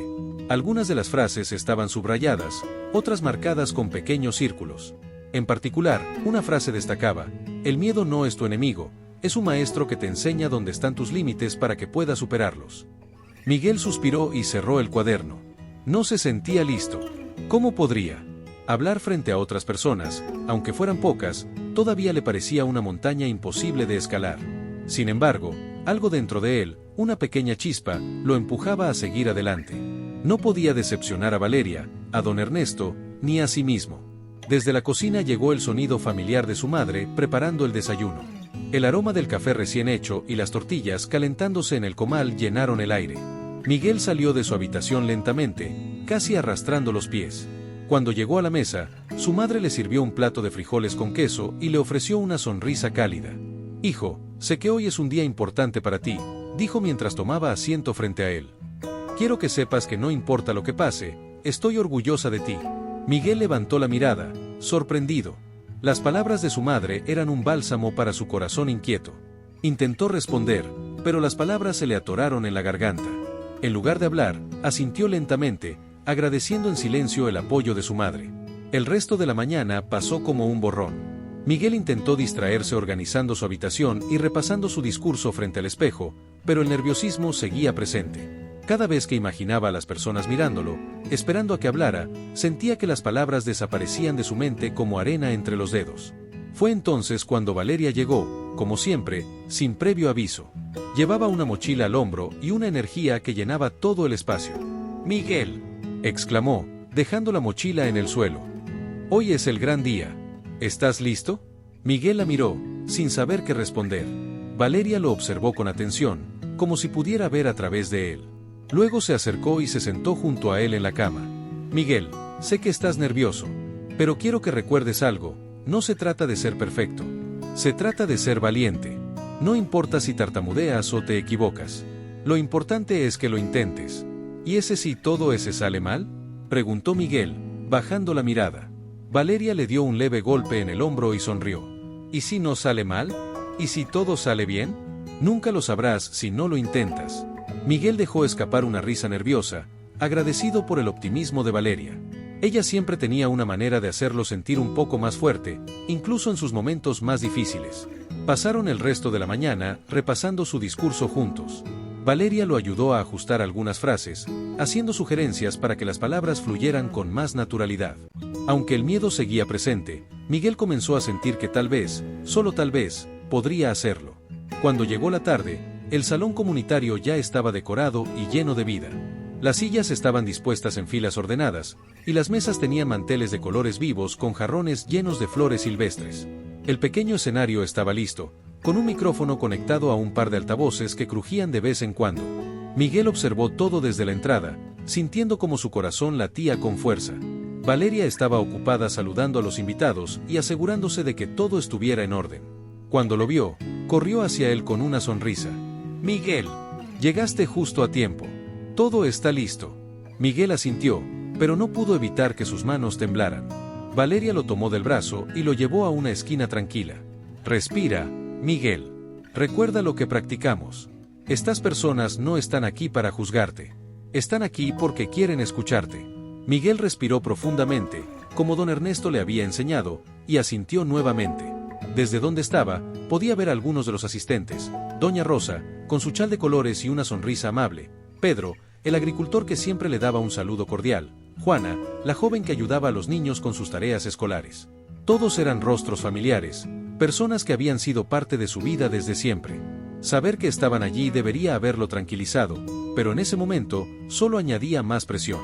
Algunas de las frases estaban subrayadas, otras marcadas con pequeños círculos. En particular, una frase destacaba: el miedo no es tu enemigo, es un maestro que te enseña dónde están tus límites para que puedas superarlos. Miguel suspiró y cerró el cuaderno. No se sentía listo. ¿Cómo podría? Hablar frente a otras personas, aunque fueran pocas, todavía le parecía una montaña imposible de escalar. Sin embargo, algo dentro de él, una pequeña chispa, lo empujaba a seguir adelante. No podía decepcionar a Valeria, a don Ernesto, ni a sí mismo. Desde la cocina llegó el sonido familiar de su madre preparando el desayuno. El aroma del café recién hecho y las tortillas calentándose en el comal llenaron el aire. Miguel salió de su habitación lentamente, casi arrastrando los pies. Cuando llegó a la mesa, su madre le sirvió un plato de frijoles con queso y le ofreció una sonrisa cálida. «Hijo, sé que hoy es un día importante para ti», dijo mientras tomaba asiento frente a él. «Quiero que sepas que no importa lo que pase, estoy orgullosa de ti». Miguel levantó la mirada, sorprendido. Las palabras de su madre eran un bálsamo para su corazón inquieto. Intentó responder, pero las palabras se le atoraron en la garganta. En lugar de hablar, asintió lentamente, agradeciendo en silencio el apoyo de su madre. El resto de la mañana pasó como un borrón. Miguel intentó distraerse organizando su habitación y repasando su discurso frente al espejo, pero el nerviosismo seguía presente. Cada vez que imaginaba a las personas mirándolo, esperando a que hablara, sentía que las palabras desaparecían de su mente como arena entre los dedos. Fue entonces cuando Valeria llegó, como siempre, sin previo aviso. Llevaba una mochila al hombro y una energía que llenaba todo el espacio. «Miguel», exclamó, dejando la mochila en el suelo. «Hoy es el gran día. ¿Estás listo?» Miguel la miró, sin saber qué responder. Valeria lo observó con atención, como si pudiera ver a través de él. Luego se acercó y se sentó junto a él en la cama. «Miguel, sé que estás nervioso, pero quiero que recuerdes algo, no se trata de ser perfecto. Se trata de ser valiente. No importa si tartamudeas o te equivocas. Lo importante es que lo intentes». «¿Y ese si todo ese sale mal?», preguntó Miguel, bajando la mirada. Valeria le dio un leve golpe en el hombro y sonrió. «¿Y si no sale mal? ¿Y si todo sale bien? Nunca lo sabrás si no lo intentas». Miguel dejó escapar una risa nerviosa, agradecido por el optimismo de Valeria. Ella siempre tenía una manera de hacerlo sentir un poco más fuerte, incluso en sus momentos más difíciles. Pasaron el resto de la mañana repasando su discurso juntos. Valeria lo ayudó a ajustar algunas frases, haciendo sugerencias para que las palabras fluyeran con más naturalidad. Aunque el miedo seguía presente, Miguel comenzó a sentir que tal vez, solo tal vez, podría hacerlo. Cuando llegó la tarde, el salón comunitario ya estaba decorado y lleno de vida. Las sillas estaban dispuestas en filas ordenadas, y las mesas tenían manteles de colores vivos con jarrones llenos de flores silvestres. El pequeño escenario estaba listo, con un micrófono conectado a un par de altavoces que crujían de vez en cuando. Miguel observó todo desde la entrada, sintiendo como su corazón latía con fuerza. Valeria estaba ocupada saludando a los invitados y asegurándose de que todo estuviera en orden. Cuando lo vio, corrió hacia él con una sonrisa. «Miguel, llegaste justo a tiempo. Todo está listo». Miguel asintió, pero no pudo evitar que sus manos temblaran. Valeria lo tomó del brazo y lo llevó a una esquina tranquila. «Respira, Miguel. Recuerda lo que practicamos. Estas personas no están aquí para juzgarte. Están aquí porque quieren escucharte». Miguel respiró profundamente, como don Ernesto le había enseñado, y asintió nuevamente. Desde donde estaba, podía ver a algunos de los asistentes: doña Rosa, con su chal de colores y una sonrisa amable; Pedro, el agricultor que siempre le daba un saludo cordial; Juana, la joven que ayudaba a los niños con sus tareas escolares. Todos eran rostros familiares, personas que habían sido parte de su vida desde siempre. Saber que estaban allí debería haberlo tranquilizado, pero en ese momento, solo añadía más presión.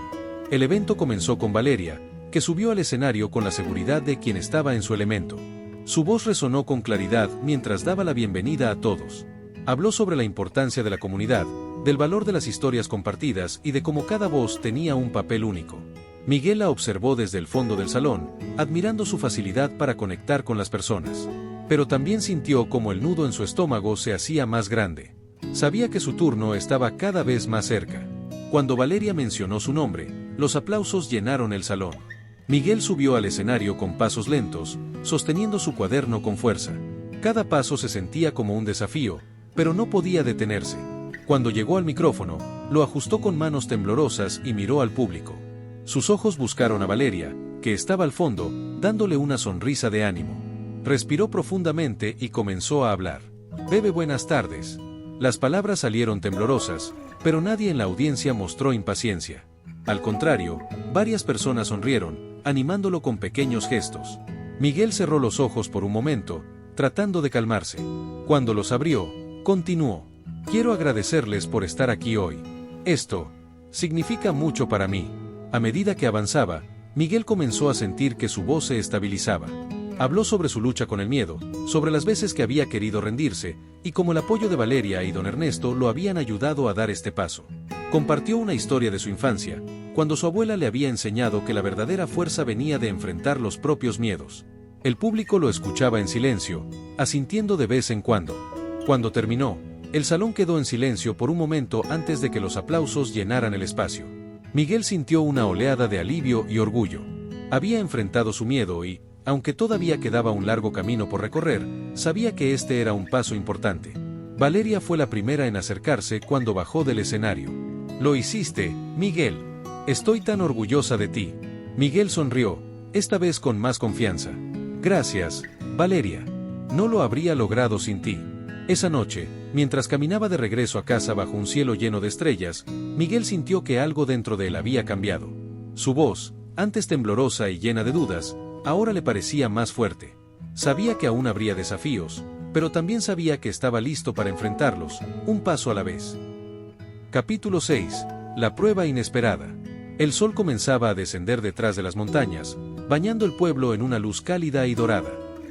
El evento comenzó con Valeria, que subió al escenario con la seguridad de quien estaba en su elemento. Su voz resonó con claridad mientras daba la bienvenida a todos. Habló sobre la importancia de la comunidad, del valor de las historias compartidas y de cómo cada voz tenía un papel único. Miguel la observó desde el fondo del salón, admirando su facilidad para conectar con las personas. Pero también sintió como el nudo en su estómago se hacía más grande. Sabía que su turno estaba cada vez más cerca. Cuando Valeria mencionó su nombre, los aplausos llenaron el salón. Miguel subió al escenario con pasos lentos, sosteniendo su cuaderno con fuerza. Cada paso se sentía como un desafío, pero no podía detenerse. Cuando llegó al micrófono, lo ajustó con manos temblorosas y miró al público. Sus ojos buscaron a Valeria, que estaba al fondo, dándole una sonrisa de ánimo. Respiró profundamente y comenzó a hablar. «Bebe, buenas tardes». Las palabras salieron temblorosas, pero nadie en la audiencia mostró impaciencia. Al contrario, varias personas sonrieron, animándolo con pequeños gestos. Miguel cerró los ojos por un momento, tratando de calmarse. Cuando los abrió, continuó. Quiero agradecerles por estar aquí hoy. Esto significa mucho para mí. A medida que avanzaba, Miguel comenzó a sentir que su voz se estabilizaba. Habló sobre su lucha con el miedo, sobre las veces que había querido rendirse, y cómo el apoyo de Valeria y don Ernesto lo habían ayudado a dar este paso. Compartió una historia de su infancia, cuando su abuela le había enseñado que la verdadera fuerza venía de enfrentar los propios miedos. El público lo escuchaba en silencio, asintiendo de vez en cuando. Cuando terminó, el salón quedó en silencio por un momento antes de que los aplausos llenaran el espacio. Miguel sintió una oleada de alivio y orgullo. Había enfrentado su miedo y, aunque todavía quedaba un largo camino por recorrer, sabía que este era un paso importante. Valeria fue la primera en acercarse cuando bajó del escenario. «Lo hiciste, Miguel. Estoy tan orgullosa de ti». Miguel sonrió, esta vez con más confianza. «Gracias, Valeria. No lo habría logrado sin ti». Esa noche, mientras caminaba de regreso a casa bajo un cielo lleno de estrellas, Miguel sintió que algo dentro de él había cambiado. Su voz, antes temblorosa y llena de dudas, ahora le parecía más fuerte. Sabía que aún habría desafíos, pero también sabía que estaba listo para enfrentarlos, un paso a la vez. Capítulo 6. La prueba inesperada. El sol comenzaba a descender detrás de las montañas, bañando el pueblo en una luz cálida y dorada.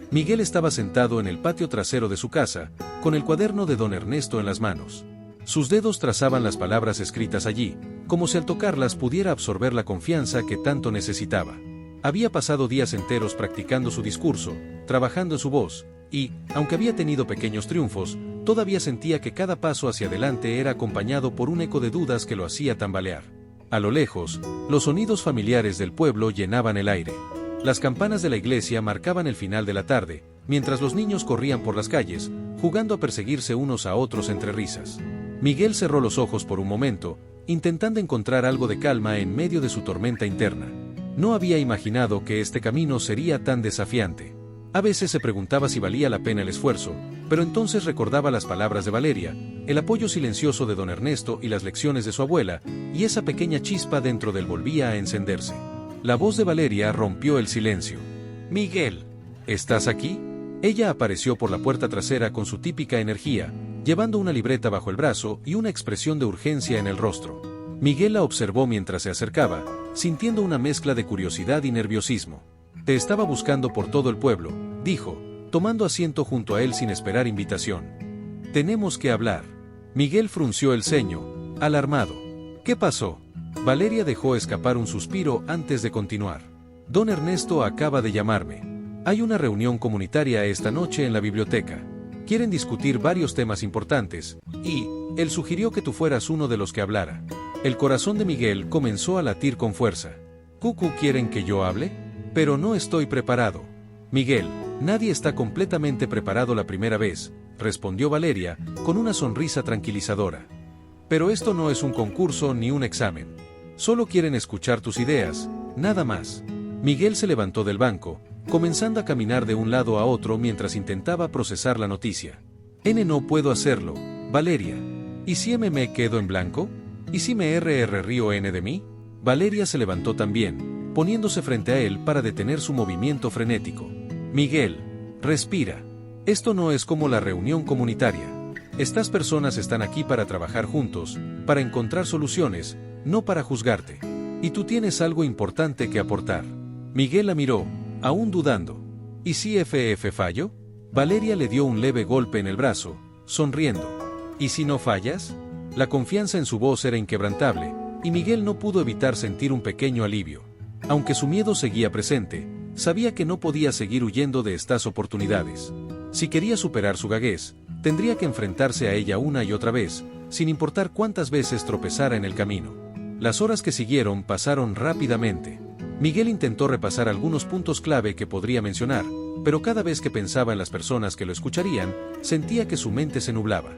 Miguel estaba sentado en el patio trasero de su casa, con el cuaderno de don Ernesto en las manos. Sus dedos trazaban las palabras escritas allí, como si al tocarlas pudiera absorber la confianza que tanto necesitaba. Había pasado días enteros practicando su discurso, trabajando en su voz, y, aunque había tenido pequeños triunfos, todavía sentía que cada paso hacia adelante era acompañado por un eco de dudas que lo hacía tambalear. A lo lejos, los sonidos familiares del pueblo llenaban el aire. Las campanas de la iglesia marcaban el final de la tarde, mientras los niños corrían por las calles, jugando a perseguirse unos a otros entre risas. Miguel cerró los ojos por un momento, intentando encontrar algo de calma en medio de su tormenta interna. No había imaginado que este camino sería tan desafiante. A veces se preguntaba si valía la pena el esfuerzo, pero entonces recordaba las palabras de Valeria, el apoyo silencioso de don Ernesto y las lecciones de su abuela, y esa pequeña chispa dentro de él volvía a encenderse. La voz de Valeria rompió el silencio. «Miguel, ¿estás aquí?» Ella apareció por la puerta trasera con su típica energía, llevando una libreta bajo el brazo y una expresión de urgencia en el rostro. Miguel la observó mientras se acercaba, sintiendo una mezcla de curiosidad y nerviosismo. «Te estaba buscando por todo el pueblo», dijo, tomando asiento junto a él sin esperar invitación. «Tenemos que hablar». Miguel frunció el ceño, alarmado. «¿Qué pasó?» Valeria dejó escapar un suspiro antes de continuar. «Don Ernesto acaba de llamarme. Hay una reunión comunitaria esta noche en la biblioteca. Quieren discutir varios temas importantes, y él sugirió que tú fueras uno de los que hablara». El corazón de Miguel comenzó a latir con fuerza. «¿Cucu quieren que yo hable? Pero no estoy preparado». «Miguel, nadie está completamente preparado la primera vez», respondió Valeria, con una sonrisa tranquilizadora. «Pero esto no es un concurso ni un examen. Solo quieren escuchar tus ideas, nada más». Miguel se levantó del banco, comenzando a caminar de un lado a otro mientras intentaba procesar la noticia. No puedo hacerlo, Valeria. ¿Y si me quedo en blanco? ¿Y si me río de mí?» Valeria se levantó también, poniéndose frente a él para detener su movimiento frenético. «Miguel, respira. Esto no es como la reunión comunitaria. Estas personas están aquí para trabajar juntos, para encontrar soluciones, no para juzgarte. Y tú tienes algo importante que aportar». Miguel la miró, aún dudando. ¿Y si fallo? Valeria le dio un leve golpe en el brazo, sonriendo. ¿Y si no fallas? La confianza en su voz era inquebrantable, y Miguel no pudo evitar sentir un pequeño alivio. Aunque su miedo seguía presente, sabía que no podía seguir huyendo de estas oportunidades. Si quería superar su gaguez, tendría que enfrentarse a ella una y otra vez, sin importar cuántas veces tropezara en el camino. Las horas que siguieron pasaron rápidamente. Miguel intentó repasar algunos puntos clave que podría mencionar, pero cada vez que pensaba en las personas que lo escucharían, sentía que su mente se nublaba.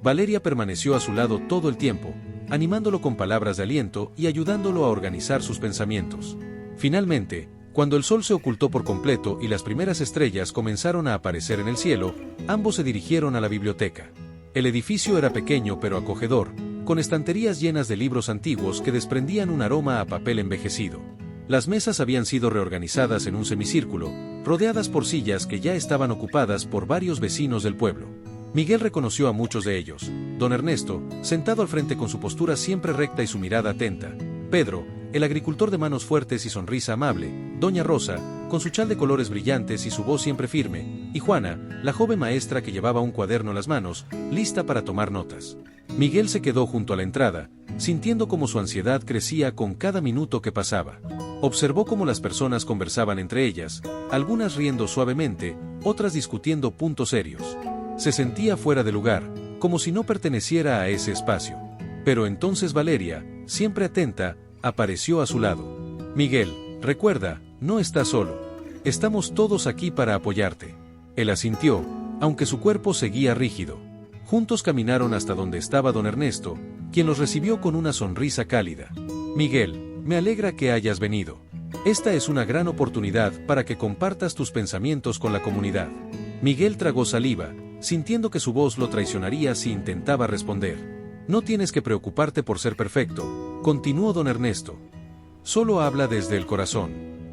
Valeria permaneció a su lado todo el tiempo, animándolo con palabras de aliento y ayudándolo a organizar sus pensamientos. Finalmente, cuando el sol se ocultó por completo y las primeras estrellas comenzaron a aparecer en el cielo, ambos se dirigieron a la biblioteca. El edificio era pequeño pero acogedor, con estanterías llenas de libros antiguos que desprendían un aroma a papel envejecido. Las mesas habían sido reorganizadas en un semicírculo, rodeadas por sillas que ya estaban ocupadas por varios vecinos del pueblo. Miguel reconoció a muchos de ellos: don Ernesto, sentado al frente con su postura siempre recta y su mirada atenta; Pedro, el agricultor de manos fuertes y sonrisa amable; doña Rosa, con su chal de colores brillantes y su voz siempre firme; y Juana, la joven maestra que llevaba un cuaderno en las manos, lista para tomar notas. Miguel se quedó junto a la entrada, sintiendo cómo su ansiedad crecía con cada minuto que pasaba. Observó cómo las personas conversaban entre ellas, algunas riendo suavemente, otras discutiendo puntos serios. Se sentía fuera de lugar, como si no perteneciera a ese espacio. Pero entonces Valeria, siempre atenta, apareció a su lado. Miguel, recuerda, no estás solo. Estamos todos aquí para apoyarte. Él asintió, aunque su cuerpo seguía rígido. Juntos caminaron hasta donde estaba don Ernesto, quien los recibió con una sonrisa cálida. Miguel, me alegra que hayas venido. Esta es una gran oportunidad para que compartas tus pensamientos con la comunidad. Miguel tragó saliva, sintiendo que su voz lo traicionaría si intentaba responder. No tienes que preocuparte por ser perfecto, continuó don Ernesto. Solo habla desde el corazón.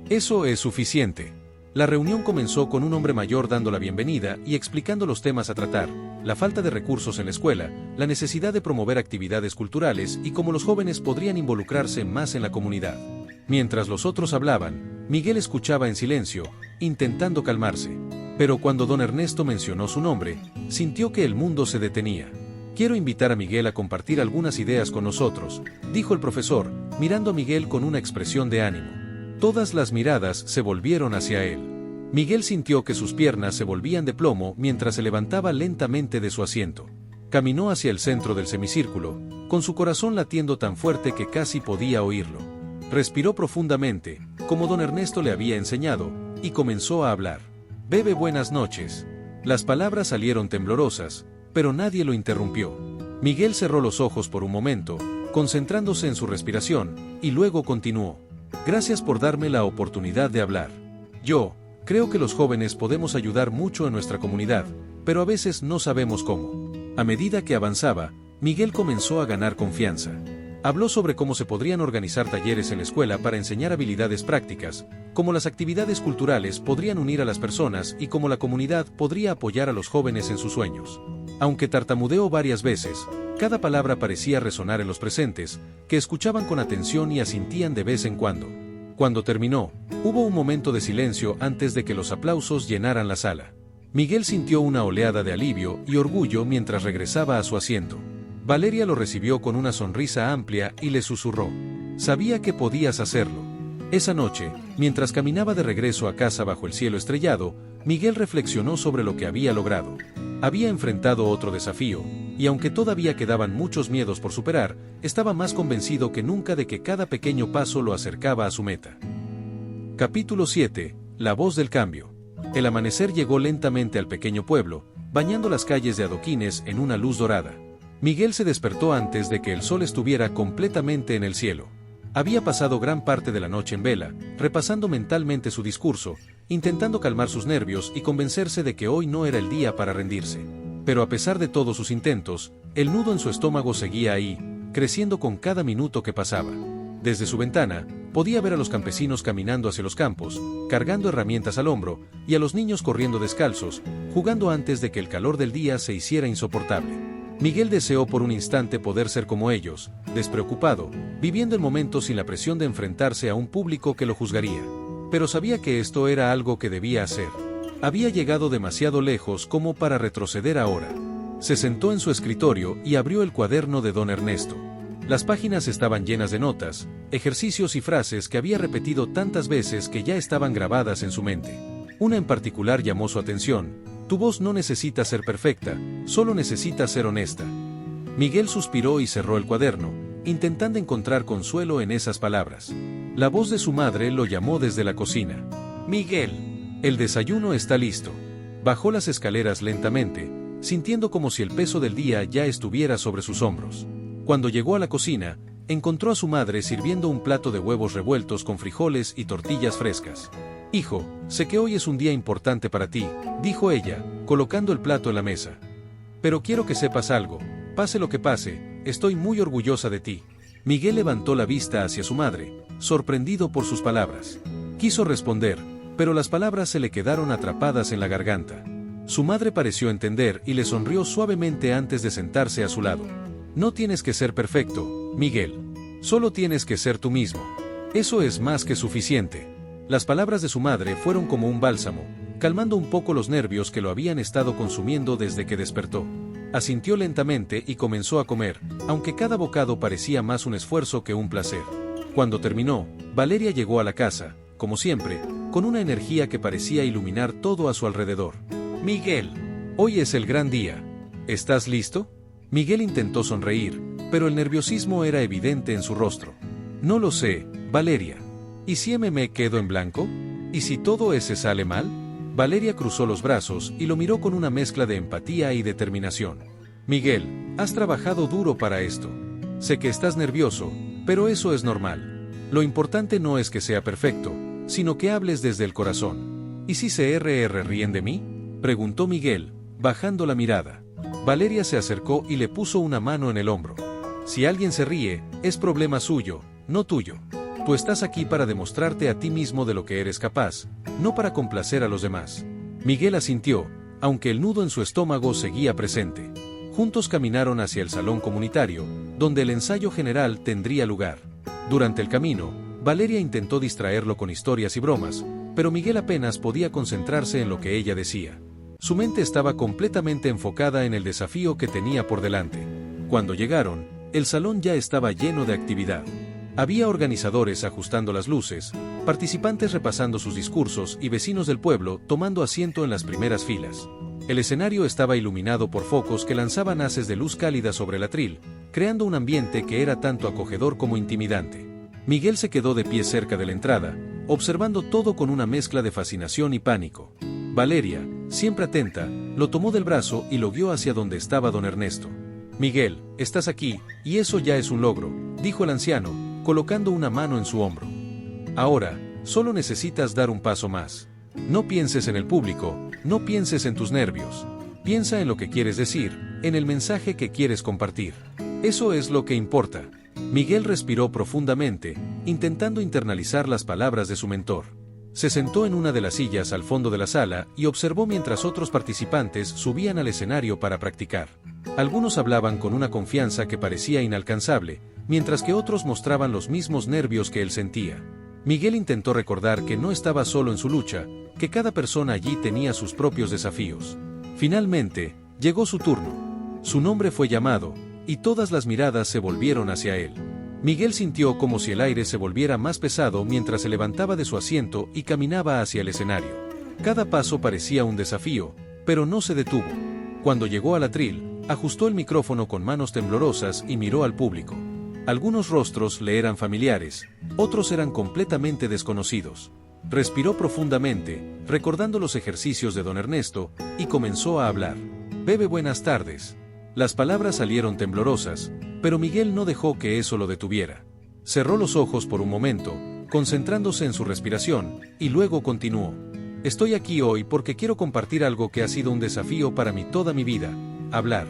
Eso es suficiente. La reunión comenzó con un hombre mayor dando la bienvenida y explicando los temas a tratar: la falta de recursos en la escuela, la necesidad de promover actividades culturales y cómo los jóvenes podrían involucrarse más en la comunidad. Mientras los otros hablaban, Miguel escuchaba en silencio, intentando calmarse. Pero cuando don Ernesto mencionó su nombre, sintió que el mundo se detenía. Quiero invitar a Miguel a compartir algunas ideas con nosotros, dijo el profesor, mirando a Miguel con una expresión de ánimo. Todas las miradas se volvieron hacia él. Miguel sintió que sus piernas se volvían de plomo mientras se levantaba lentamente de su asiento. Caminó hacia el centro del semicírculo, con su corazón latiendo tan fuerte que casi podía oírlo. Respiró profundamente, como don Ernesto le había enseñado, y comenzó a hablar. Bebe, buenas noches. Las palabras salieron temblorosas, pero nadie lo interrumpió. Miguel cerró los ojos por un momento, concentrándose en su respiración, y luego continuó. Gracias por darme la oportunidad de hablar. Yo creo que los jóvenes podemos ayudar mucho en nuestra comunidad, pero a veces no sabemos cómo. A medida que avanzaba, Miguel comenzó a ganar confianza. Habló sobre cómo se podrían organizar talleres en la escuela para enseñar habilidades prácticas, cómo las actividades culturales podrían unir a las personas y cómo la comunidad podría apoyar a los jóvenes en sus sueños. Aunque tartamudeó varias veces, cada palabra parecía resonar en los presentes, que escuchaban con atención y asintían de vez en cuando. Cuando terminó, hubo un momento de silencio antes de que los aplausos llenaran la sala. Miguel sintió una oleada de alivio y orgullo mientras regresaba a su asiento. Valeria lo recibió con una sonrisa amplia y le susurró. Sabía que podías hacerlo. Esa noche, mientras caminaba de regreso a casa bajo el cielo estrellado, Miguel reflexionó sobre lo que había logrado. Había enfrentado otro desafío, y aunque todavía quedaban muchos miedos por superar, estaba más convencido que nunca de que cada pequeño paso lo acercaba a su meta. Capítulo 7. La voz del cambio. El amanecer llegó lentamente al pequeño pueblo, bañando las calles de adoquines en una luz dorada. Miguel se despertó antes de que el sol estuviera completamente en el cielo. Había pasado gran parte de la noche en vela, repasando mentalmente su discurso, intentando calmar sus nervios y convencerse de que hoy no era el día para rendirse. Pero a pesar de todos sus intentos, el nudo en su estómago seguía ahí, creciendo con cada minuto que pasaba. Desde su ventana, podía ver a los campesinos caminando hacia los campos, cargando herramientas al hombro, y a los niños corriendo descalzos, jugando antes de que el calor del día se hiciera insoportable. Miguel deseó por un instante poder ser como ellos, despreocupado, viviendo el momento sin la presión de enfrentarse a un público que lo juzgaría. Pero sabía que esto era algo que debía hacer. Había llegado demasiado lejos como para retroceder ahora. Se sentó en su escritorio y abrió el cuaderno de don Ernesto. Las páginas estaban llenas de notas, ejercicios y frases que había repetido tantas veces que ya estaban grabadas en su mente. Una en particular llamó su atención. Tu voz no necesita ser perfecta, solo necesita ser honesta. Miguel suspiró y cerró el cuaderno, intentando encontrar consuelo en esas palabras. La voz de su madre lo llamó desde la cocina. Miguel, el desayuno está listo. Bajó las escaleras lentamente, sintiendo como si el peso del día ya estuviera sobre sus hombros. Cuando llegó a la cocina, encontró a su madre sirviendo un plato de huevos revueltos con frijoles y tortillas frescas. Hijo, sé que hoy es un día importante para ti, dijo ella, colocando el plato en la mesa. Pero quiero que sepas algo, pase lo que pase, estoy muy orgullosa de ti. Miguel levantó la vista hacia su madre, sorprendido por sus palabras. Quiso responder, pero las palabras se le quedaron atrapadas en la garganta. Su madre pareció entender y le sonrió suavemente antes de sentarse a su lado. No tienes que ser perfecto, Miguel. Solo tienes que ser tú mismo. Eso es más que suficiente. Las palabras de su madre fueron como un bálsamo, calmando un poco los nervios que lo habían estado consumiendo desde que despertó. Asintió lentamente y comenzó a comer, aunque cada bocado parecía más un esfuerzo que un placer. Cuando terminó, Valeria llegó a la casa, como siempre, con una energía que parecía iluminar todo a su alrededor. Miguel, hoy es el gran día. ¿Estás listo? Miguel intentó sonreír, pero el nerviosismo era evidente en su rostro. No lo sé, Valeria. ¿Y si me quedo en blanco? ¿Y si todo ese sale mal? Valeria cruzó los brazos y lo miró con una mezcla de empatía y determinación. Miguel, has trabajado duro para esto. Sé que estás nervioso, pero eso es normal. Lo importante no es que sea perfecto, sino que hables desde el corazón. ¿Y si se ríen de mí?, preguntó Miguel, bajando la mirada. Valeria se acercó y le puso una mano en el hombro. Si alguien se ríe, es problema suyo, no tuyo. Tú estás aquí para demostrarte a ti mismo de lo que eres capaz, no para complacer a los demás. Miguel asintió, aunque el nudo en su estómago seguía presente. Juntos caminaron hacia el salón comunitario, donde el ensayo general tendría lugar. Durante el camino, Valeria intentó distraerlo con historias y bromas, pero Miguel apenas podía concentrarse en lo que ella decía. Su mente estaba completamente enfocada en el desafío que tenía por delante. Cuando llegaron, el salón ya estaba lleno de actividad. Había organizadores ajustando las luces, participantes repasando sus discursos y vecinos del pueblo tomando asiento en las primeras filas. El escenario estaba iluminado por focos que lanzaban haces de luz cálida sobre el atril, creando un ambiente que era tanto acogedor como intimidante. Miguel se quedó de pie cerca de la entrada, observando todo con una mezcla de fascinación y pánico. Valeria, siempre atenta, lo tomó del brazo y lo guió hacia donde estaba don Ernesto. Miguel, estás aquí, y eso ya es un logro, dijo el anciano, colocando una mano en su hombro. Ahora, solo necesitas dar un paso más. No pienses en el público, no pienses en tus nervios. Piensa en lo que quieres decir, en el mensaje que quieres compartir. Eso es lo que importa. Miguel respiró profundamente, intentando internalizar las palabras de su mentor. Se sentó en una de las sillas al fondo de la sala y observó mientras otros participantes subían al escenario para practicar. Algunos hablaban con una confianza que parecía inalcanzable, mientras que otros mostraban los mismos nervios que él sentía. Miguel intentó recordar que no estaba solo en su lucha, que cada persona allí tenía sus propios desafíos. Finalmente, llegó su turno. Su nombre fue llamado, y todas las miradas se volvieron hacia él. Miguel sintió como si el aire se volviera más pesado mientras se levantaba de su asiento y caminaba hacia el escenario. Cada paso parecía un desafío, pero no se detuvo. Cuando llegó al atril, ajustó el micrófono con manos temblorosas y miró al público. Algunos rostros le eran familiares, otros eran completamente desconocidos. Respiró profundamente, recordando los ejercicios de don Ernesto, y comenzó a hablar. Bebe, buenas tardes. Las palabras salieron temblorosas, pero Miguel no dejó que eso lo detuviera. Cerró los ojos por un momento, concentrándose en su respiración, y luego continuó. Estoy aquí hoy porque quiero compartir algo que ha sido un desafío para mí toda mi vida, hablar.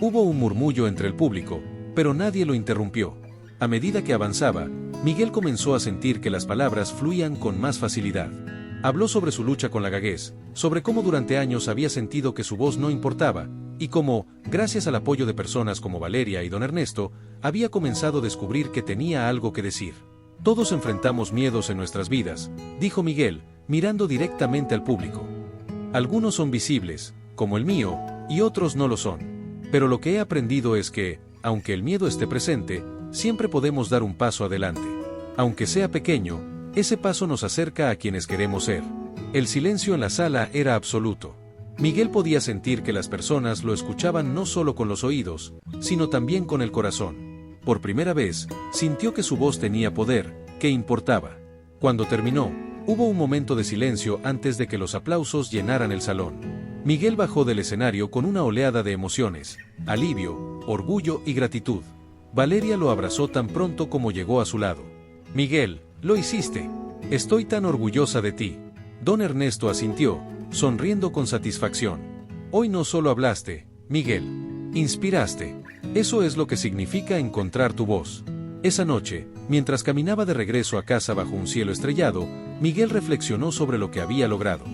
Hubo un murmullo entre el público, pero nadie lo interrumpió. A medida que avanzaba, Miguel comenzó a sentir que las palabras fluían con más facilidad. Habló sobre su lucha con la gaguez, sobre cómo durante años había sentido que su voz no importaba, y cómo, gracias al apoyo de personas como Valeria y don Ernesto, había comenzado a descubrir que tenía algo que decir. Todos enfrentamos miedos en nuestras vidas, dijo Miguel, mirando directamente al público. Algunos son visibles, como el mío, y otros no lo son. Pero lo que he aprendido es que, aunque el miedo esté presente, siempre podemos dar un paso adelante. Aunque sea pequeño, ese paso nos acerca a quienes queremos ser. El silencio en la sala era absoluto. Miguel podía sentir que las personas lo escuchaban no solo con los oídos, sino también con el corazón. Por primera vez, sintió que su voz tenía poder, que importaba. Cuando terminó, hubo un momento de silencio antes de que los aplausos llenaran el salón. Miguel bajó del escenario con una oleada de emociones, alivio, orgullo y gratitud. Valeria lo abrazó tan pronto como llegó a su lado. Miguel, lo hiciste. Estoy tan orgullosa de ti. Don Ernesto asintió, sonriendo con satisfacción. Hoy no solo hablaste, Miguel. Inspiraste. Eso es lo que significa encontrar tu voz. Esa noche, mientras caminaba de regreso a casa bajo un cielo estrellado, Miguel reflexionó sobre lo que había logrado.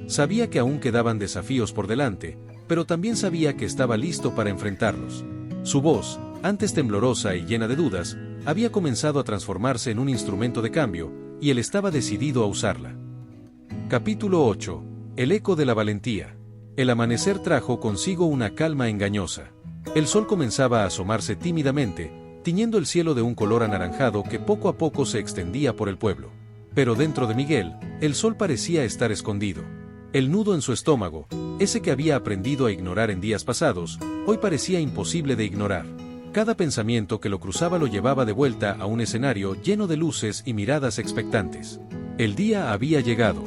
Sabía que aún quedaban desafíos por delante, pero también sabía que estaba listo para enfrentarlos. Su voz, antes temblorosa y llena de dudas, había comenzado a transformarse en un instrumento de cambio, y él estaba decidido a usarla. Capítulo 8. El eco de la valentía. El amanecer trajo consigo una calma engañosa. El sol comenzaba a asomarse tímidamente, tiñendo el cielo de un color anaranjado que poco a poco se extendía por el pueblo. Pero dentro de Miguel, el sol parecía estar escondido. El nudo en su estómago, ese que había aprendido a ignorar en días pasados, hoy parecía imposible de ignorar. Cada pensamiento que lo cruzaba lo llevaba de vuelta a un escenario lleno de luces y miradas expectantes. El día había llegado.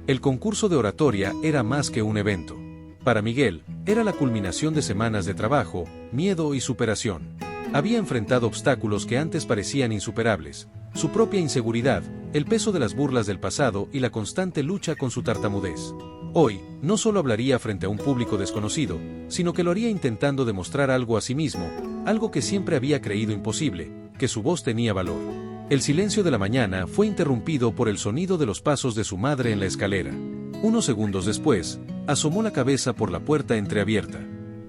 El concurso de oratoria era más que un evento. Para Miguel, era la culminación de semanas de trabajo, miedo y superación. Había enfrentado obstáculos que antes parecían insuperables, su propia inseguridad, el peso de las burlas del pasado y la constante lucha con su tartamudez. Hoy, no solo hablaría frente a un público desconocido, sino que lo haría intentando demostrar algo a sí mismo, algo que siempre había creído imposible, que su voz tenía valor. El silencio de la mañana fue interrumpido por el sonido de los pasos de su madre en la escalera. Unos segundos después, asomó la cabeza por la puerta entreabierta.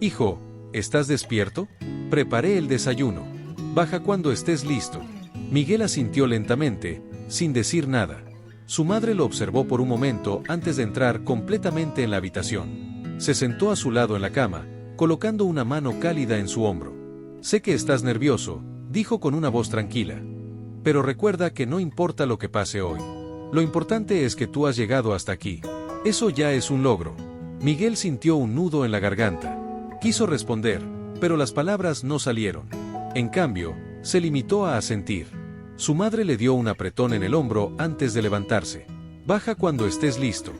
«Hijo, ¿estás despierto? Preparé el desayuno. Baja cuando estés listo». Miguel asintió lentamente, sin decir nada. Su madre lo observó por un momento antes de entrar completamente en la habitación. Se sentó a su lado en la cama, colocando una mano cálida en su hombro. «Sé que estás nervioso», dijo con una voz tranquila. «Pero recuerda que no importa lo que pase hoy. Lo importante es que tú has llegado hasta aquí. Eso ya es un logro». Miguel sintió un nudo en la garganta. Quiso responder, pero las palabras no salieron. En cambio, se limitó a asentir. Su madre le dio un apretón en el hombro antes de levantarse. «Baja cuando estés listo.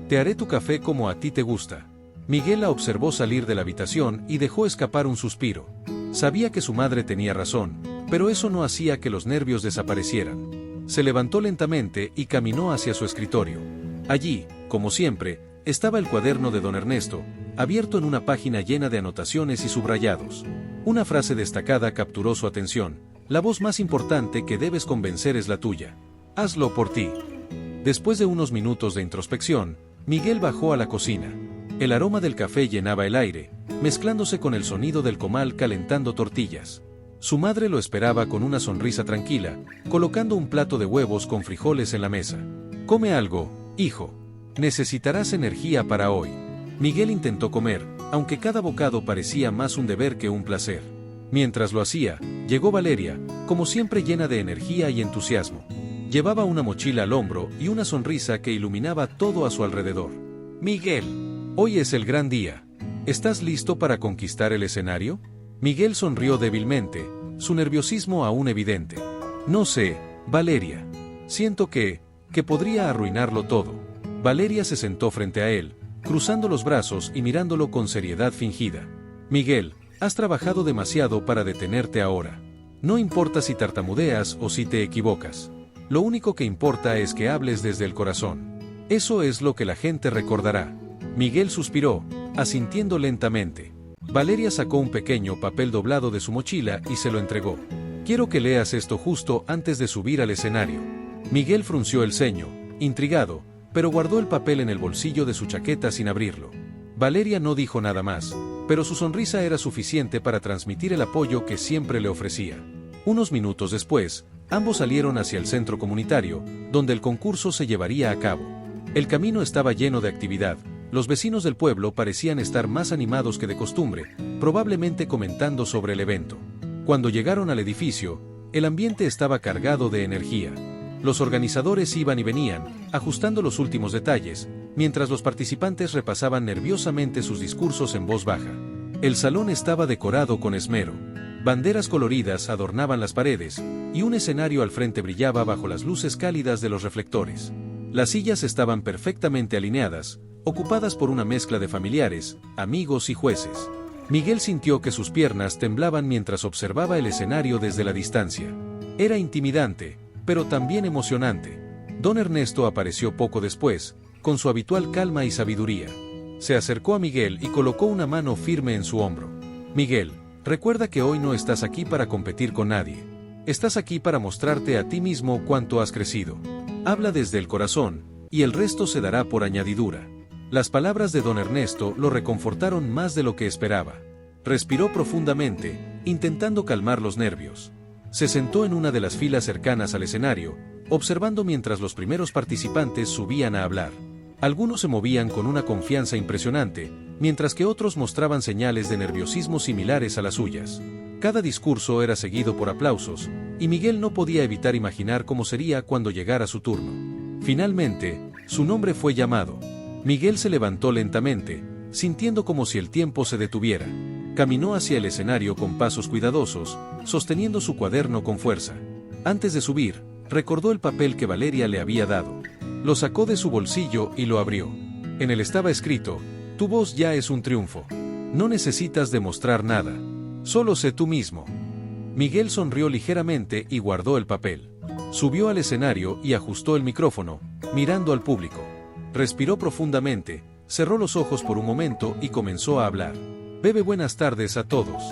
Te haré tu café como a ti te gusta». Miguel la observó salir de la habitación y dejó escapar un suspiro. Sabía que su madre tenía razón, pero eso no hacía que los nervios desaparecieran. Se levantó lentamente y caminó hacia su escritorio. Allí, como siempre, estaba el cuaderno de don Ernesto, abierto en una página llena de anotaciones y subrayados. Una frase destacada capturó su atención: «La voz más importante que debes convencer es la tuya. Hazlo por ti». Después de unos minutos de introspección, Miguel bajó a la cocina. El aroma del café llenaba el aire, mezclándose con el sonido del comal calentando tortillas. Su madre lo esperaba con una sonrisa tranquila, colocando un plato de huevos con frijoles en la mesa. «Come algo, hijo. Necesitarás energía para hoy». Miguel intentó comer, aunque cada bocado parecía más un deber que un placer. Mientras lo hacía, llegó Valeria, como siempre llena de energía y entusiasmo. Llevaba una mochila al hombro y una sonrisa que iluminaba todo a su alrededor. «Miguel, hoy es el gran día. ¿Estás listo para conquistar el escenario?». Miguel sonrió débilmente, su nerviosismo aún evidente. «No sé, Valeria. Siento que podría arruinarlo todo». Valeria se sentó frente a él, cruzando los brazos y mirándolo con seriedad fingida. «Miguel, has trabajado demasiado para detenerte ahora. No importa si tartamudeas o si te equivocas. Lo único que importa es que hables desde el corazón. Eso es lo que la gente recordará». Miguel suspiró, asintiendo lentamente. Valeria sacó un pequeño papel doblado de su mochila y se lo entregó. «Quiero que leas esto justo antes de subir al escenario». Miguel frunció el ceño, intrigado, pero guardó el papel en el bolsillo de su chaqueta sin abrirlo. Valeria no dijo nada más, pero su sonrisa era suficiente para transmitir el apoyo que siempre le ofrecía. Unos minutos después, ambos salieron hacia el centro comunitario, donde el concurso se llevaría a cabo. El camino estaba lleno de actividad. Los vecinos del pueblo parecían estar más animados que de costumbre, probablemente comentando sobre el evento. Cuando llegaron al edificio, el ambiente estaba cargado de energía. Los organizadores iban y venían, ajustando los últimos detalles, mientras los participantes repasaban nerviosamente sus discursos en voz baja. El salón estaba decorado con esmero. Banderas coloridas adornaban las paredes, y un escenario al frente brillaba bajo las luces cálidas de los reflectores. Las sillas estaban perfectamente alineadas, ocupadas por una mezcla de familiares, amigos y jueces. Miguel sintió que sus piernas temblaban mientras observaba el escenario desde la distancia. Era intimidante, pero también emocionante. Don Ernesto apareció poco después, con su habitual calma y sabiduría. Se acercó a Miguel y colocó una mano firme en su hombro. «Miguel, Recuerda que hoy no estás aquí para competir con nadie. Estás aquí para mostrarte a ti mismo cuánto has crecido. Habla desde el corazón, y el resto se dará por añadidura. Las palabras de don Ernesto lo reconfortaron más de lo que esperaba. Respiró profundamente, intentando calmar los nervios. Se sentó en una de las filas cercanas al escenario, observando mientras los primeros participantes subían a hablar. Algunos se movían con una confianza impresionante, mientras que otros mostraban señales de nerviosismo similares a las suyas. Cada discurso era seguido por aplausos, y Miguel no podía evitar imaginar cómo sería cuando llegara su turno. Finalmente, su nombre fue llamado. Miguel se levantó lentamente, sintiendo como si el tiempo se detuviera. Caminó hacia el escenario con pasos cuidadosos, sosteniendo su cuaderno con fuerza. Antes de subir, recordó el papel que Valeria le había dado. Lo sacó de su bolsillo y lo abrió. En él estaba escrito: tu voz ya es un triunfo. No necesitas demostrar nada. Solo sé tú mismo. Miguel sonrió ligeramente y guardó el papel. Subió al escenario y ajustó el micrófono, mirando al público. Respiró profundamente, cerró los ojos por un momento y comenzó a hablar. Buenas tardes a todos.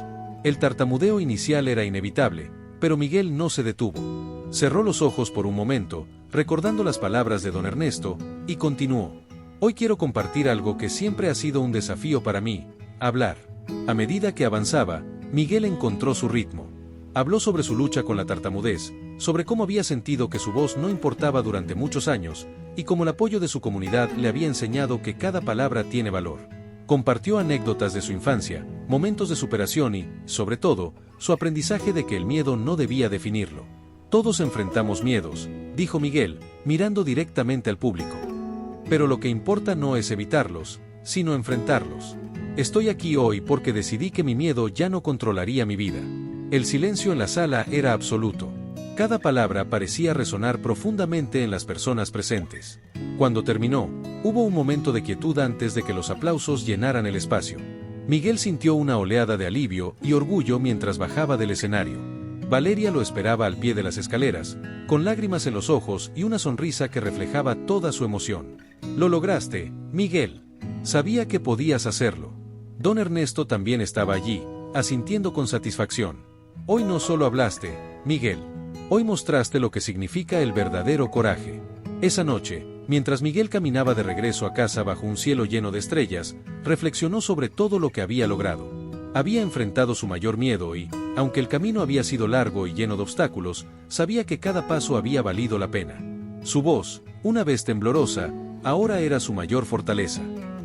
El tartamudeo inicial era inevitable, pero Miguel no se detuvo. Cerró los ojos por un momento, recordando las palabras de don Ernesto, y continuó. Hoy quiero compartir algo que siempre ha sido un desafío para mí: hablar. A medida que avanzaba, Miguel encontró su ritmo. Habló sobre su lucha con la tartamudez, sobre cómo había sentido que su voz no importaba durante muchos años, y cómo el apoyo de su comunidad le había enseñado que cada palabra tiene valor. Compartió anécdotas de su infancia, momentos de superación y, sobre todo, su aprendizaje de que el miedo no debía definirlo. Todos enfrentamos miedos, dijo Miguel, mirando directamente al público. Pero lo que importa no es evitarlos, sino enfrentarlos. Estoy aquí hoy porque decidí que mi miedo ya no controlaría mi vida. El silencio en la sala era absoluto. Cada palabra parecía resonar profundamente en las personas presentes. Cuando terminó, hubo un momento de quietud antes de que los aplausos llenaran el espacio. Miguel sintió una oleada de alivio y orgullo mientras bajaba del escenario. Valeria lo esperaba al pie de las escaleras, con lágrimas en los ojos y una sonrisa que reflejaba toda su emoción. Lo lograste, Miguel. Sabía que podías hacerlo. Don Ernesto también estaba allí, asintiendo con satisfacción. Hoy no solo hablaste, Miguel. Hoy mostraste lo que significa el verdadero coraje. Esa noche, mientras Miguel caminaba de regreso a casa bajo un cielo lleno de estrellas, reflexionó sobre todo lo que había logrado. Había enfrentado su mayor miedo y, aunque el camino había sido largo y lleno de obstáculos, sabía que cada paso había valido la pena. Su voz, una vez temblorosa, ahora era su mayor fortaleza.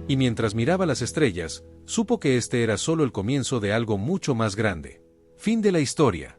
Y mientras miraba las estrellas, supo que este era solo el comienzo de algo mucho más grande. Fin de la historia.